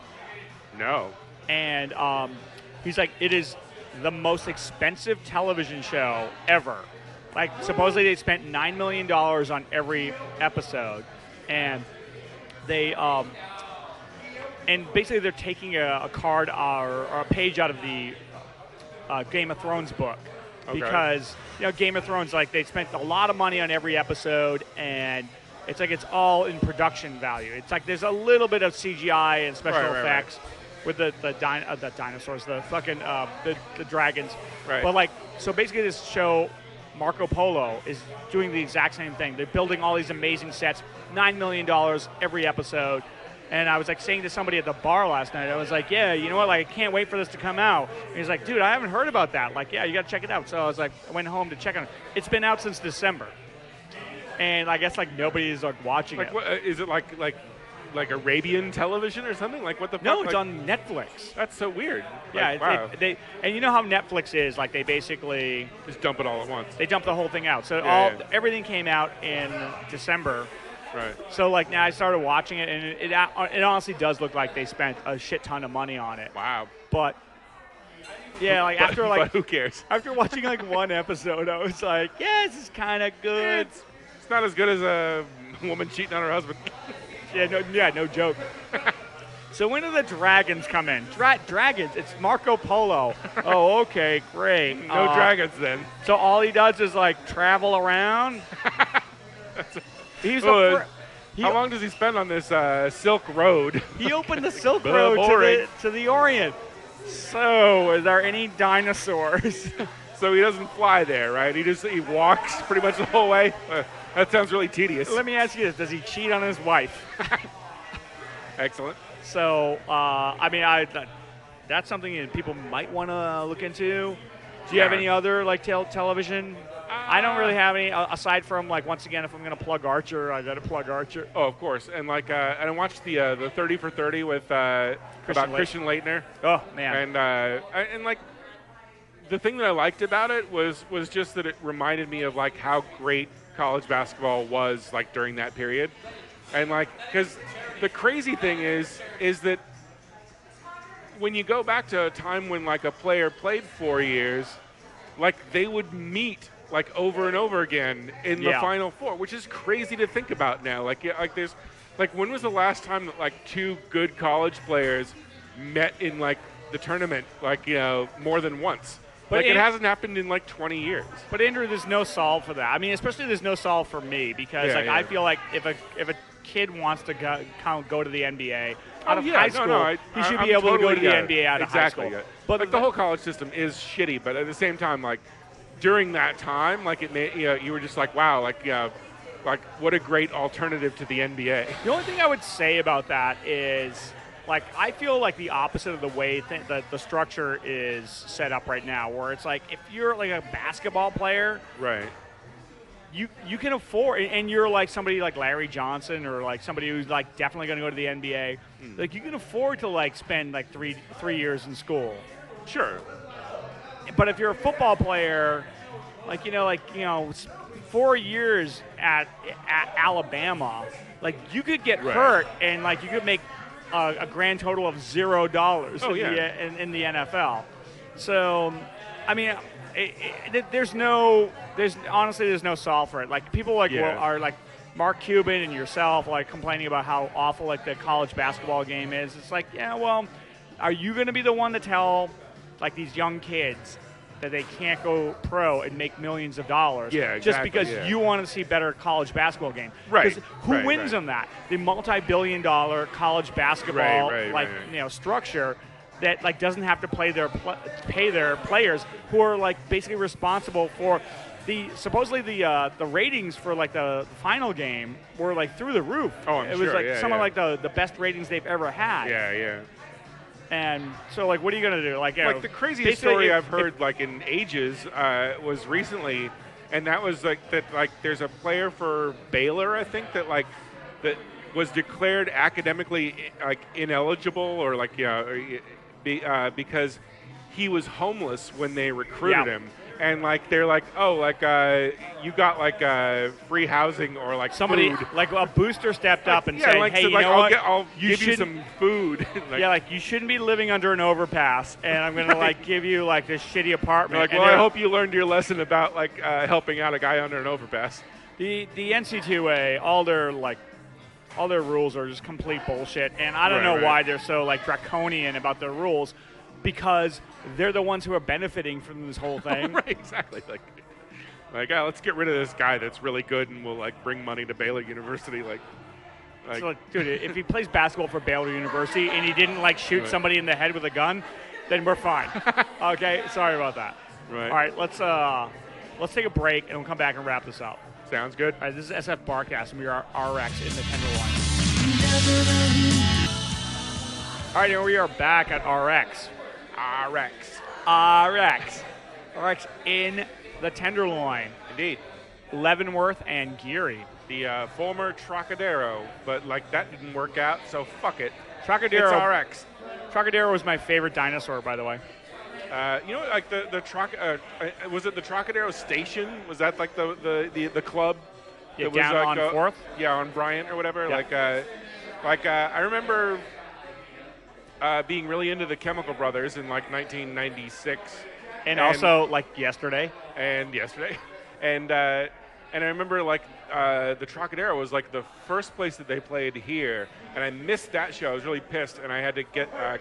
No. And he's like, it is the most expensive television show ever. Like, supposedly they spent $9 million on every episode, and they and basically they're taking a card or a page out of the Game of Thrones book. Okay. Because Game of Thrones, like, they spent a lot of money on every episode, and it's like it's all in production value. It's like there's a little bit of CGI and special effects with the dinosaurs, the fucking the dragons. Right. But like, so basically this show, Marco Polo, is doing the exact same thing. They're building all these amazing sets, $9 million every episode. And I was like saying to somebody at the bar last night, I was like, yeah, you know what, like, I can't wait for this to come out. And he's like, dude, I haven't heard about that. Like, yeah, you got to check it out. So I was like, I went home to check on it. It's been out since December. And I guess like nobody's like watching it. What, is it like Arabian television or something? Like, what the fuck? No, it's on Netflix. That's so weird. Yeah, like, wow. And you know how Netflix is, like, they basically just dump it all at once. They dump the whole thing out. So everything came out in December. Right. So like now I started watching it, and it honestly does look like they spent a shit ton of money on it. Wow. But yeah, like but who cares? After watching like one episode, I was like, yeah, this is kind of good. It's not as good as a woman cheating on her husband. No joke. So when do the dragons come in? Dragons. It's Marco Polo. Oh, okay, great. No dragons then. So all he does is like travel around. How long does he spend on this Silk Road? He opened the Silk Road to the Orient. So, is there any dinosaurs? So he doesn't fly there, right? He walks pretty much the whole way. That sounds really tedious. Let me ask you this: does he cheat on his wife? Excellent. So, that's something that people might want to look into. Do you have any other like television? I don't really have any aside from like, once again, if I'm going to plug Archer, I got to plug Archer. Oh, of course. And like I watched the 30 for 30 with Christian Leitner. Oh man. And like the thing that I liked about it was just that it reminded me of like how great college basketball was like during that period, and like because the crazy thing is that when you go back to a time when like a player played 4 years, like they would meet like over and over again in the Final Four, which is crazy to think about now. Like there's like when was the last time that like two good college players met in like the tournament like more than once? But like it hasn't happened in like 20 years. But Andrew, there's no solve for that. I mean, especially there's no solve for me because I feel like if a kid wants to go to the NBA out of high school, he should be able to go to the NBA out of high school. But like the whole college system is shitty. But at the same time, like during that time, like it made you were just like, wow, like what a great alternative to the NBA. The only thing I would say about that is, like, I feel like the opposite of the way the structure is set up right now, where it's like if you're like a basketball player, right? You can afford, and you're like somebody like Larry Johnson or like somebody who's like definitely going to go to the NBA. Like you can afford to like spend like three years in school. Sure. But if you're a football player, like 4 years at Alabama, like you could get hurt and like you could make a grand total of $0 in the NFL. So, I mean, there's honestly no solve for it. Like people are like Mark Cuban and yourself like complaining about how awful like the college basketball game is. It's like, yeah, well, are you going to be the one to tell like these young kids that they can't go pro and make millions of dollars just because you want to see better college basketball game? Right. Who wins on that? The multi-billion-dollar college basketball structure that like doesn't have to pay their players who are like basically responsible for supposedly the ratings for like the final game were like through the roof. Oh, I'm it sure. was like some of like the best ratings they've ever had. Yeah. And so, like, what are you going to do? Like the craziest story I've heard, like, in ages was recently, and that was, like, that, like, there's a player for Baylor, I think, that was declared academically, like, ineligible or, like, because he was homeless when they recruited him. And like they're like, oh, like you got like free housing or like somebody food. like a booster stepped up and said, hey, so you know what? I'll give you some food. Like you shouldn't be living under an overpass, and I'm gonna like give you like this shitty apartment. Like, well, I hope you learned your lesson about like helping out a guy under an overpass. The NC2A, all their rules are just complete bullshit, and I don't know why they're so like draconian about their rules. Because they're the ones who are benefiting from this whole thing. Right, exactly. Like, let's get rid of this guy that's really good and we'll like bring money to Baylor University. So, dude, if he plays basketball for Baylor University and he didn't like shoot somebody in the head with a gun, then we're fine. Okay, sorry about that. Right. All right, let's take a break and we'll come back and wrap this up. Sounds good. All right, this is SFBarkast and we are RX in the Tenderloin. All right, and we are back at RX. RX in the Tenderloin. Indeed. Leavenworth and Geary. The former Trocadero, but like that didn't work out, so fuck it. Trocadero. It's RX. Trocadero was my favorite dinosaur, by the way. Like was it the Trocadero station? Was that like the club? Yeah, that down was, like, on 4th? Yeah, on Bryant or whatever. Yeah. I remember being really into the Chemical Brothers in like 1996, and also like yesterday. And I remember like the Trocadero was like the first place that they played here, and I missed that show. I was really pissed, and I had to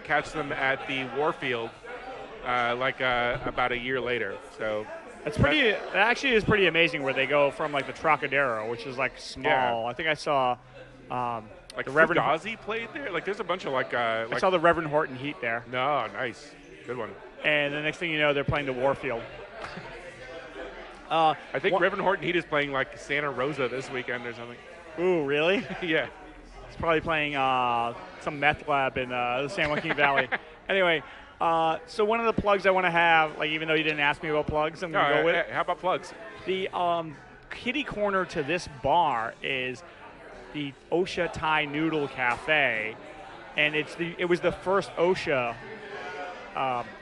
catch them at the Warfield about a year later. So that actually is pretty amazing where they go from like the Trocadero, which is like small. Yeah. I think I saw. Like the Reverend Fugazi played there. Like there's a bunch of I saw the Reverend Horton Heat there. No, nice, good one. And the next thing you know, they're playing the Warfield. I think Reverend Horton Heat is playing like Santa Rosa this weekend or something. Ooh, really? Yeah. He's probably playing some meth lab in the San Joaquin Valley. Anyway, so one of the plugs I want to have, like even though you didn't ask me about plugs, I'm going to go with it. How about plugs? The kitty corner to this bar is the OSHA Thai Noodle Cafe, and it was the first OSHA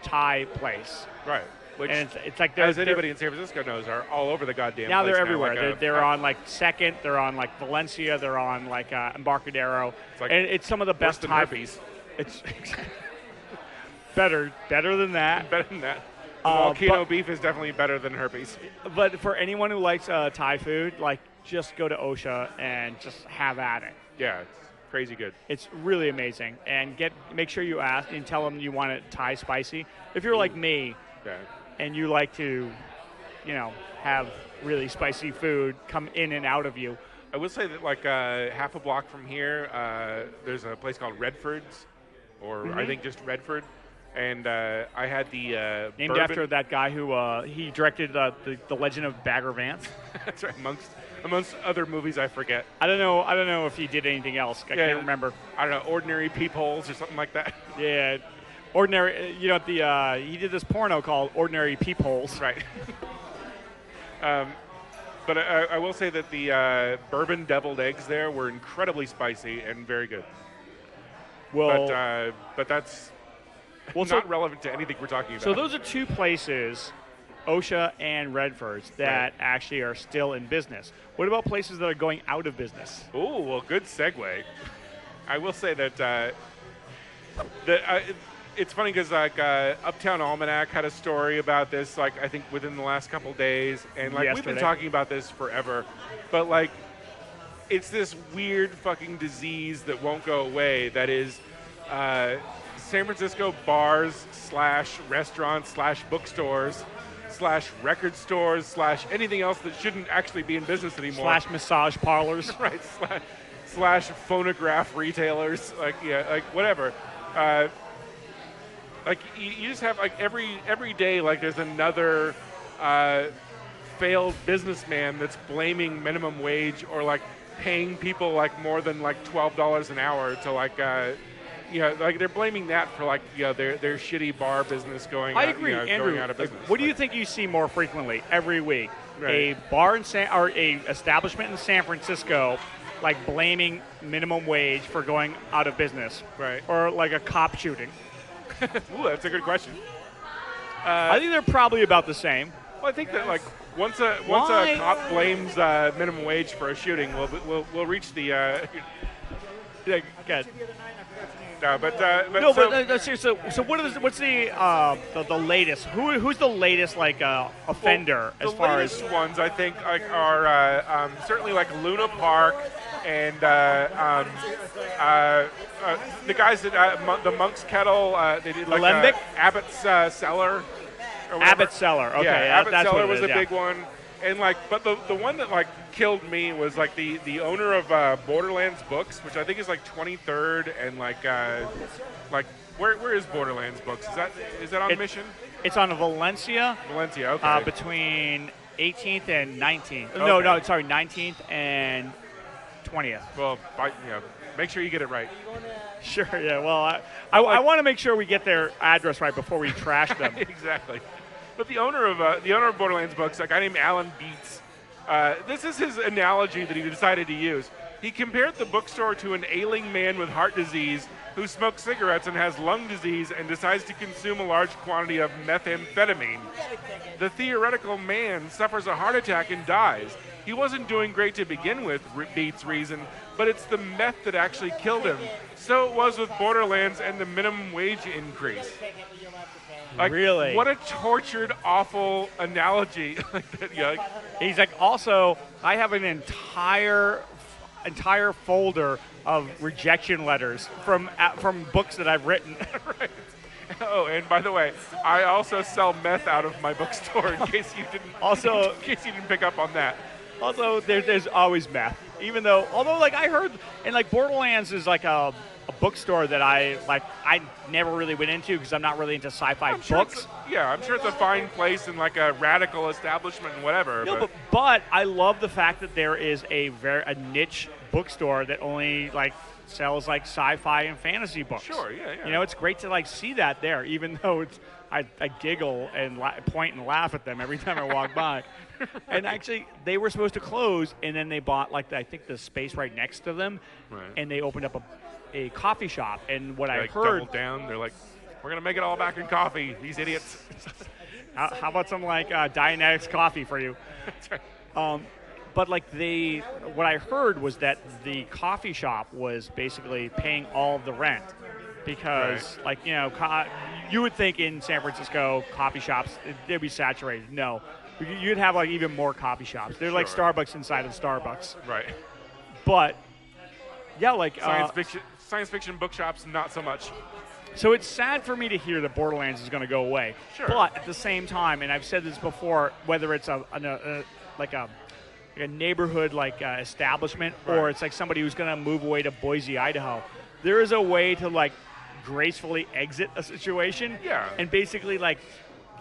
Thai place. Right. Which, and it's like as anybody in San Francisco knows, are all over the goddamn now place they're everywhere. Like they're on like Second, they're on like Valencia, they're on like Embarcadero, like and it's some of the best than Thai. herpes. It's better than that. Better than that. Volcano beef is definitely better than herpes. But for anyone who likes Thai food, like just go to OSHA and just have at it. Yeah, it's crazy good. It's really amazing, and make sure you ask and tell them you want it Thai spicy. If you're like me, Yeah. and you like to, have really spicy food come in and out of you. I will say that like half a block from here, there's a place called Redford's, or I think just Redford. And I had the Named bourbon. after that guy who he directed the Legend of Bagger Vance. That's right, amongst other movies I forget. I don't know if he did anything else. I can't remember. I don't know, Ordinary Peepholes or something like that. Yeah, Ordinary. He did this porno called Ordinary Peepholes. Right. But I will say that the bourbon deviled eggs there were incredibly spicy and very good. Well, but that's well, not relevant to anything we're talking about. So those are two places, OSHA and Redford's, that actually are still in business. What about places that are going out of business? Oh, well, good segue. I will say that it's funny because like Uptown Almanac had a story about this, like I think within the last couple days, and like we've been talking about this forever, but like it's this weird fucking disease that won't go away. That is San Francisco bars / restaurants / bookstores / record stores / anything else that shouldn't actually be in business anymore. / massage parlors. Right. / phonograph retailers. Like whatever. Like you just have like every day like there's another failed businessman that's blaming minimum wage or like paying people like more than like $12 an hour to like like they're blaming that for like their shitty bar business going. I agree, Andrew. Going out of business. What do you think you see more frequently every week? Right. A bar or a establishment in San Francisco, like blaming minimum wage for going out of business, right? Or like a cop shooting. Ooh, that's a good question. I think they're probably about the same. Well, I think that like once a cop blames minimum wage for a shooting, we'll reach the. Good. No, but seriously. So what's the latest? Who's the latest like offender as far as the latest ones? I think like are certainly like Luna Park and the guys that the Monk's Kettle. They did like Abbott's Cellar. Abbott's Cellar. Okay, yeah, Abbott's that's Cellar what was a big one. And like, but the one that like killed me was like the owner of Borderlands Books, which I think is like 23rd and like where is Borderlands Books? Is that on Mission? It's on Valencia. Valencia, okay. Between 18th and 19th. Okay. No, sorry, 19th and 20th. Well, make sure you get it right. Sure. Yeah. Well, I want to make sure we get their address right before we trash them. Exactly. But the owner of Borderlands Books, a guy named Alan Beats, this is his analogy that he decided to use. He compared the bookstore to an ailing man with heart disease who smokes cigarettes and has lung disease and decides to consume a large quantity of methamphetamine. The theoretical man suffers a heart attack and dies. He wasn't doing great to begin with, Beats reasoned, but it's the meth that actually killed him. So it was with Borderlands and the minimum wage increase. Like, really? What a tortured, awful analogy. He's like, also, I have an entire folder of rejection letters from books that I've written. Right. Oh, and by the way, I also sell meth out of my bookstore. In case you didn't pick up on that. Also, there's always meth. Although like I heard, and like Borderlands is like a bookstore that I never really went into because I'm not really into sci-fi books. I'm sure it's a fine place and like a radical establishment and whatever. No, but I love the fact that there is a niche bookstore that only like sells like sci-fi and fantasy books. Sure, yeah. It's great to like see that there, even though I giggle and point and laugh at them every time I walk by. And actually, they were supposed to close, and then they bought like I think the space right next to them, right. And they opened up a coffee shop. And what I like heard, doubled down. They're like, We're gonna make it all back in coffee. These idiots. How about some like Dianetics coffee for you? That's right. But like what I heard was that the coffee shop was basically paying all of the rent because, Right. like, you would think in San Francisco coffee shops they'd be saturated. No, you'd have like even more coffee shops. They're like Sure. Starbucks inside of Starbucks. Right. But yeah, like Science fiction bookshops, not so much. So it's sad for me to hear that Borderlands is going to go away. Sure. But at the same time, and I've said this before, whether it's a neighborhood establishment or Right. it's like somebody who's going to move away to Boise, Idaho, there is a way to like gracefully exit a situation. Yeah. And basically like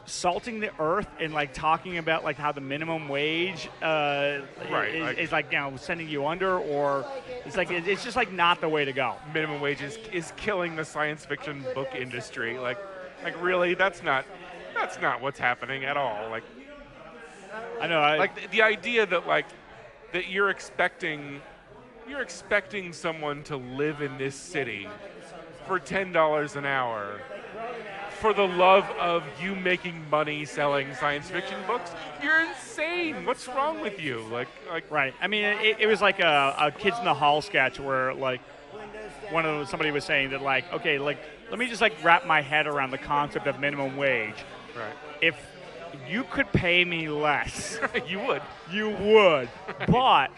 salting the earth and like talking about like how the minimum wage is like sending you under, or it's like it's just like not the way to go. Minimum wage is killing the science fiction book industry. Like really, that's not what's happening at all. Like I know. like the idea that that you're expecting someone to live in this city for $10 an hour for the love of you making money selling science fiction books. You're insane. What's wrong with you? Like Right. I mean, it was like a Kids in the Hall sketch where like somebody was saying that like, okay, like let me just like wrap my head around the concept of minimum wage. right. If you could pay me less, You would. you would. But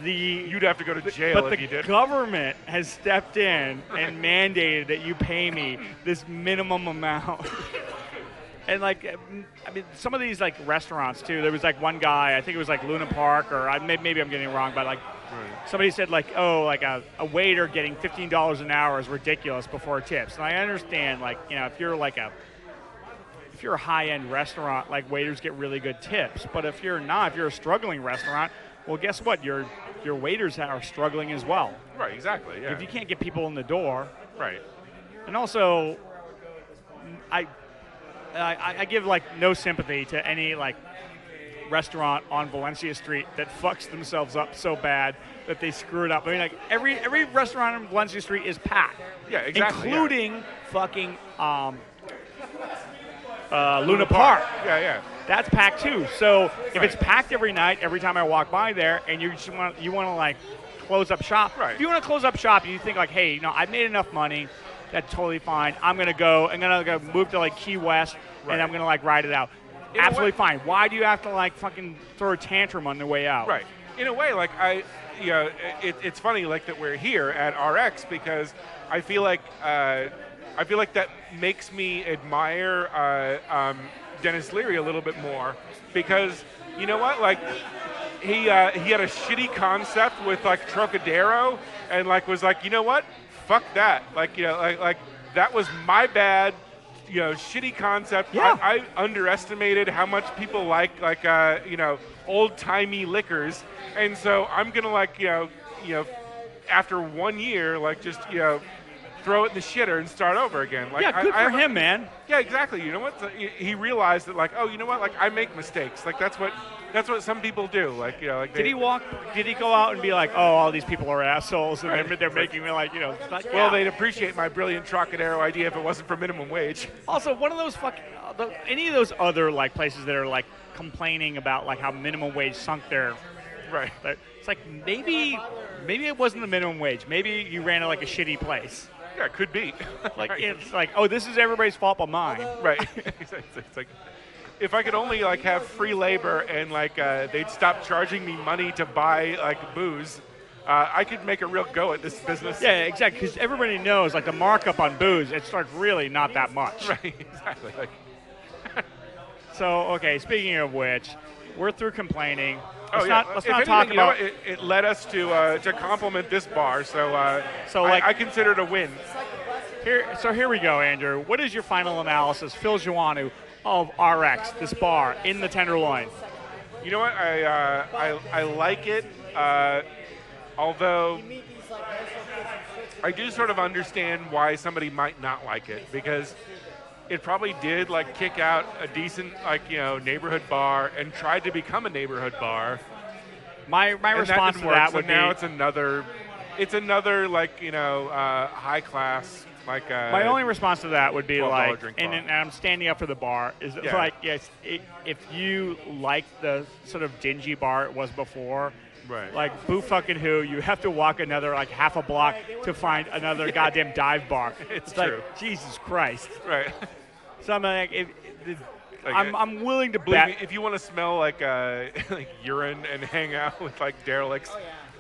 You'd have to go to jail but if you the did. government has stepped in and mandated that you pay me this minimum amount. And like, I mean, some of these like restaurants too. There was like one guy, I think it was like Luna Park, or maybe I'm getting it wrong, but like somebody said like, oh, like a waiter getting $15 an hour is ridiculous before tips. And I understand like, if you're a high-end restaurant, like waiters get really good tips. But if you're a struggling restaurant, well, guess what? Your waiters are struggling as well. Right, exactly. Yeah. If you can't get people in the door, Right. and also, I give like no sympathy to any like restaurant on Valencia Street that fucks themselves up so bad that they screw it up. I mean, like every restaurant on Valencia Street is packed. Yeah, exactly. Including fucking Luna Park. Yeah. That's packed too. So if Right. it's packed every night, every time I walk by there, and you want to like close up shop. Right. If you want to close up shop, and you think like, hey, I've made enough money. That's totally fine. I'm gonna go move to like Key West, Right. and I'm gonna like ride it out. In a Absolutely way- fine. Why do you have to like fucking throw a tantrum on the way out? Right. In a way, like it's funny like that we're here at RX because I feel like that makes me admire Dennis Leary a little bit more because you know what, like he had a shitty concept with like Trocadero and like was like, you know what, fuck that, like like that was my bad. Shitty concept. Yeah. I underestimated how much people like old-timey liquors, and so I'm gonna after 1 year, like just throw it in the shitter and start over again. Like, Yeah, good for him, man. Yeah, exactly. You know what? He realized that, like, oh, you know what? Like, I make mistakes. Like, that's what some people do. Like, Did he go out and be like, oh, all these people are assholes, and Right. they're making me like, like, Well, yeah. they'd appreciate my brilliant Trocadero idea if it wasn't for minimum wage. Also, one of those any of those other like places that are like complaining about like how minimum wage sunk their, Right. it's like maybe it wasn't the minimum wage. Maybe you ran it like a shitty place. Yeah, it could be. Like Right. it's like, oh, this is everybody's fault but mine. Right. It's like, if I could only like have free labor and like they'd stop charging me money to buy like booze, I could make a real go at this business. Yeah, exactly. Because everybody knows like the markup on booze, it starts really not that much. Right. Exactly. Like, So okay, speaking of which, we're through complaining. oh Let's yeah. not If talk anything, you know about. what? It led us to compliment this bar, so So, like- I consider it a win. Here we go, Andrew. What is your final analysis, Phil Joannou, of RX, this bar in the Tenderloin? You know what? I like it, although I do sort of understand why somebody might not like it because it probably did like kick out a decent neighborhood bar and tried to become a neighborhood bar. My And response that to that so would now be it's another like high class Like My only response to that would be $12 like, drink and, bar. and I'm standing up for the bar, is Yeah. like, yes, if you like the sort of dingy bar it was before, Right. like boo fucking who, you have to walk another like half a block to find another goddamn dive bar. It's like, true. Jesus Christ. right. So I'm like, Like, I'm willing to Believe bet. me, if you want to smell like like urine and hang out with like derelicts,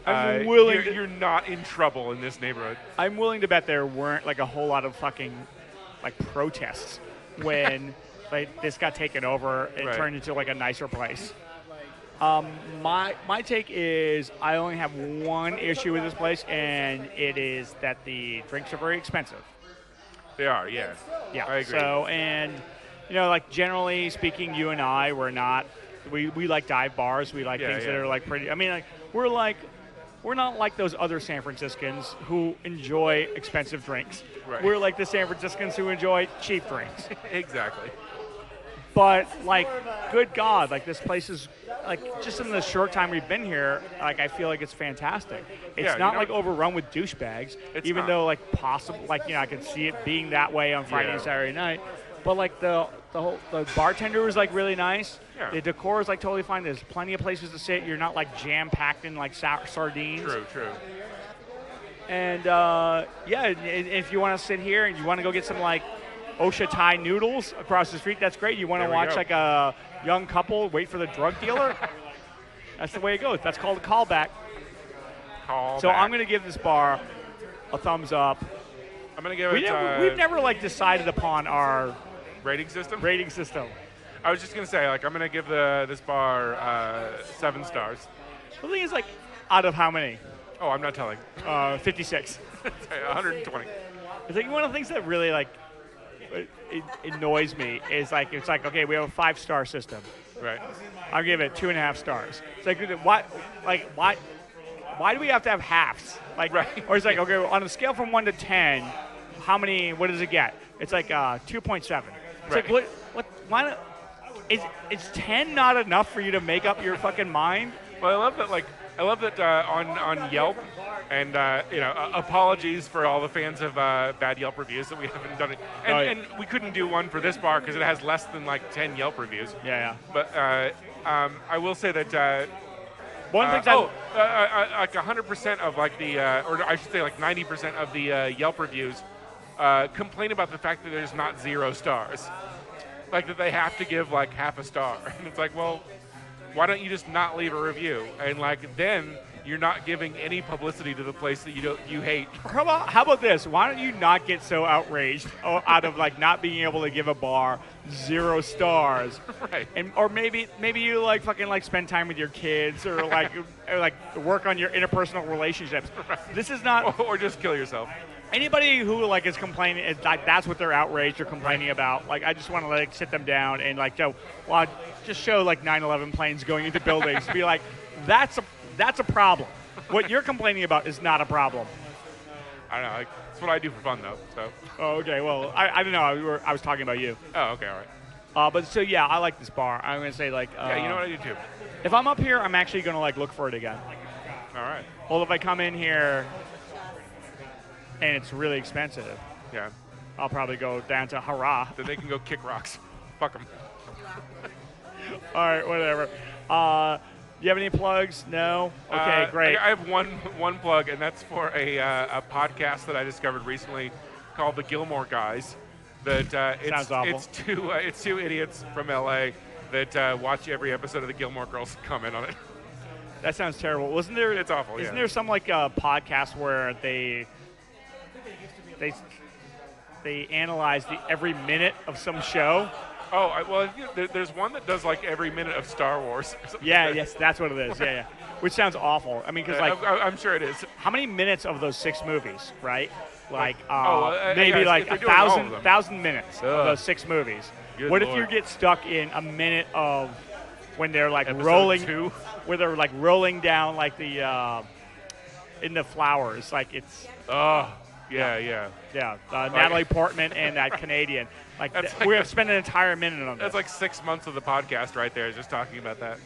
I'm willing to- you're not in trouble in this neighborhood. I'm willing to bet there weren't like a whole lot of fucking like protests when like this got taken over and Right. turned into like a nicer place. My take is I only have one issue with this place, and it is that the drinks are very expensive. They are, yeah. Yeah. I agree. So, and you know, like generally speaking, you and I, we're not. We like dive bars. We like Yeah, things that yeah. are like pretty. I mean, like we're not like those other San Franciscans who enjoy expensive drinks. Right. We're like the San Franciscans who enjoy cheap drinks. Exactly. But like, good God, like this place is like just in the short time we've been here, like I feel like it's fantastic. It's Yeah, you not know- like overrun with douchebags, It's even not. though like possible, like I could see it being that way on Friday and Yeah. Saturday night. But like the bartender was like really nice. Yeah. The decor is like totally fine. There's plenty of places to sit. You're not like jam packed in like sardines. True. And yeah, if you want to sit here and you want to go get some like Osha Thai noodles across the street, that's great. You want to There we watch go. like a young couple wait for the drug dealer? That's the way it goes. That's called a callback. So I'm going to give this bar a thumbs up. I'm gonna give We've it never like decided upon our rating system. rating system. I was just gonna say, like, I'm gonna give this bar 7 stars. The thing is, like, out of how many? Oh, I'm not telling. 56. 120. It's like one of the things that really like it annoys me is like it's like, okay, we have a 5-star system. Right. I'll give it 2.5 stars. It's like why do we have to have halves? Like, Right. Or it's like, okay, on a scale from 1 to 10, what does it get? It's like 2.7. It's Right. like why not? Is 10 not enough for you to make up your fucking mind? Well, I love that on Yelp, and apologies for all the fans of bad Yelp reviews that we haven't done it, and, Oh, yeah. and we couldn't do one for this bar because it has less than like 10 Yelp reviews. Yeah. But I will say that One of the things like 100% of like the, or I should say like 90% of the Yelp reviews complain about the fact that there's not 0 stars, like that they have to give like half a star, and it's like, well, why don't you just not leave a review, and like then you're not giving any publicity to the place that you hate. How about this? Why don't you not get so outraged out of like not being able to give a bar 0 stars, Right. and or maybe you like fucking like spend time with your kids or like work on your interpersonal relationships. This is not Or just kill yourself. anybody who like is complaining. Is like that's what they're outraged or complaining about. Like I just want to like sit them down and like just show like 9/11 planes going into buildings. Be like, that's a problem. What you're complaining about is not a problem. I don't know. Like, that's what I do for fun, though. So. Oh, okay. Well, I don't know. I was talking about you. Oh, okay, all right. But so yeah, I like this bar. I'm gonna say like. Yeah, you know what I do too. If I'm up here, I'm actually gonna like look for it again. All right. Well, if I come in here and it's really expensive, Yeah. I'll probably go down to Hurrah. Then they can go kick rocks. Fuck them. All right, whatever. Do you have any plugs? No. Okay, great. I have one plug, and that's for a podcast that I discovered recently called The Gilmore Guys. That Sounds awful. It's two idiots from LA that watch every episode of The Gilmore Girls and comment on it. That sounds terrible. Wasn't there? It's awful. Isn't yeah. there some like podcast where they analyze every minute of some show? Oh, there's one that does like every minute of Star Wars. or something Yeah, like that. yes, that's what it is. Yeah. Which sounds awful. I mean, because like, I'm sure it is. how many minutes of those 6 movies, right? Like, yeah, maybe if like they're doing all of them. 1,000 minutes of Ugh. those 6 movies. Good What if Lord. you get stuck in a minute of when they're like Episode rolling, 2? where they're like rolling down like the in the flowers, like it's. Oh, yeah. Natalie Portman and that Canadian. Like, That's we're like- spending an entire minute on this. That's like 6 months of the podcast right there, just talking about that.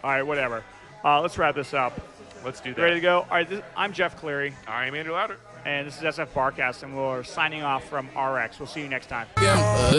All right, whatever. Let's wrap this up. Let's do that. You ready to go? All right, I'm Jeff Cleary. I'm Andrew Louder. And this is SF Barkast, and we're signing off from RX. We'll see you next time. Yeah,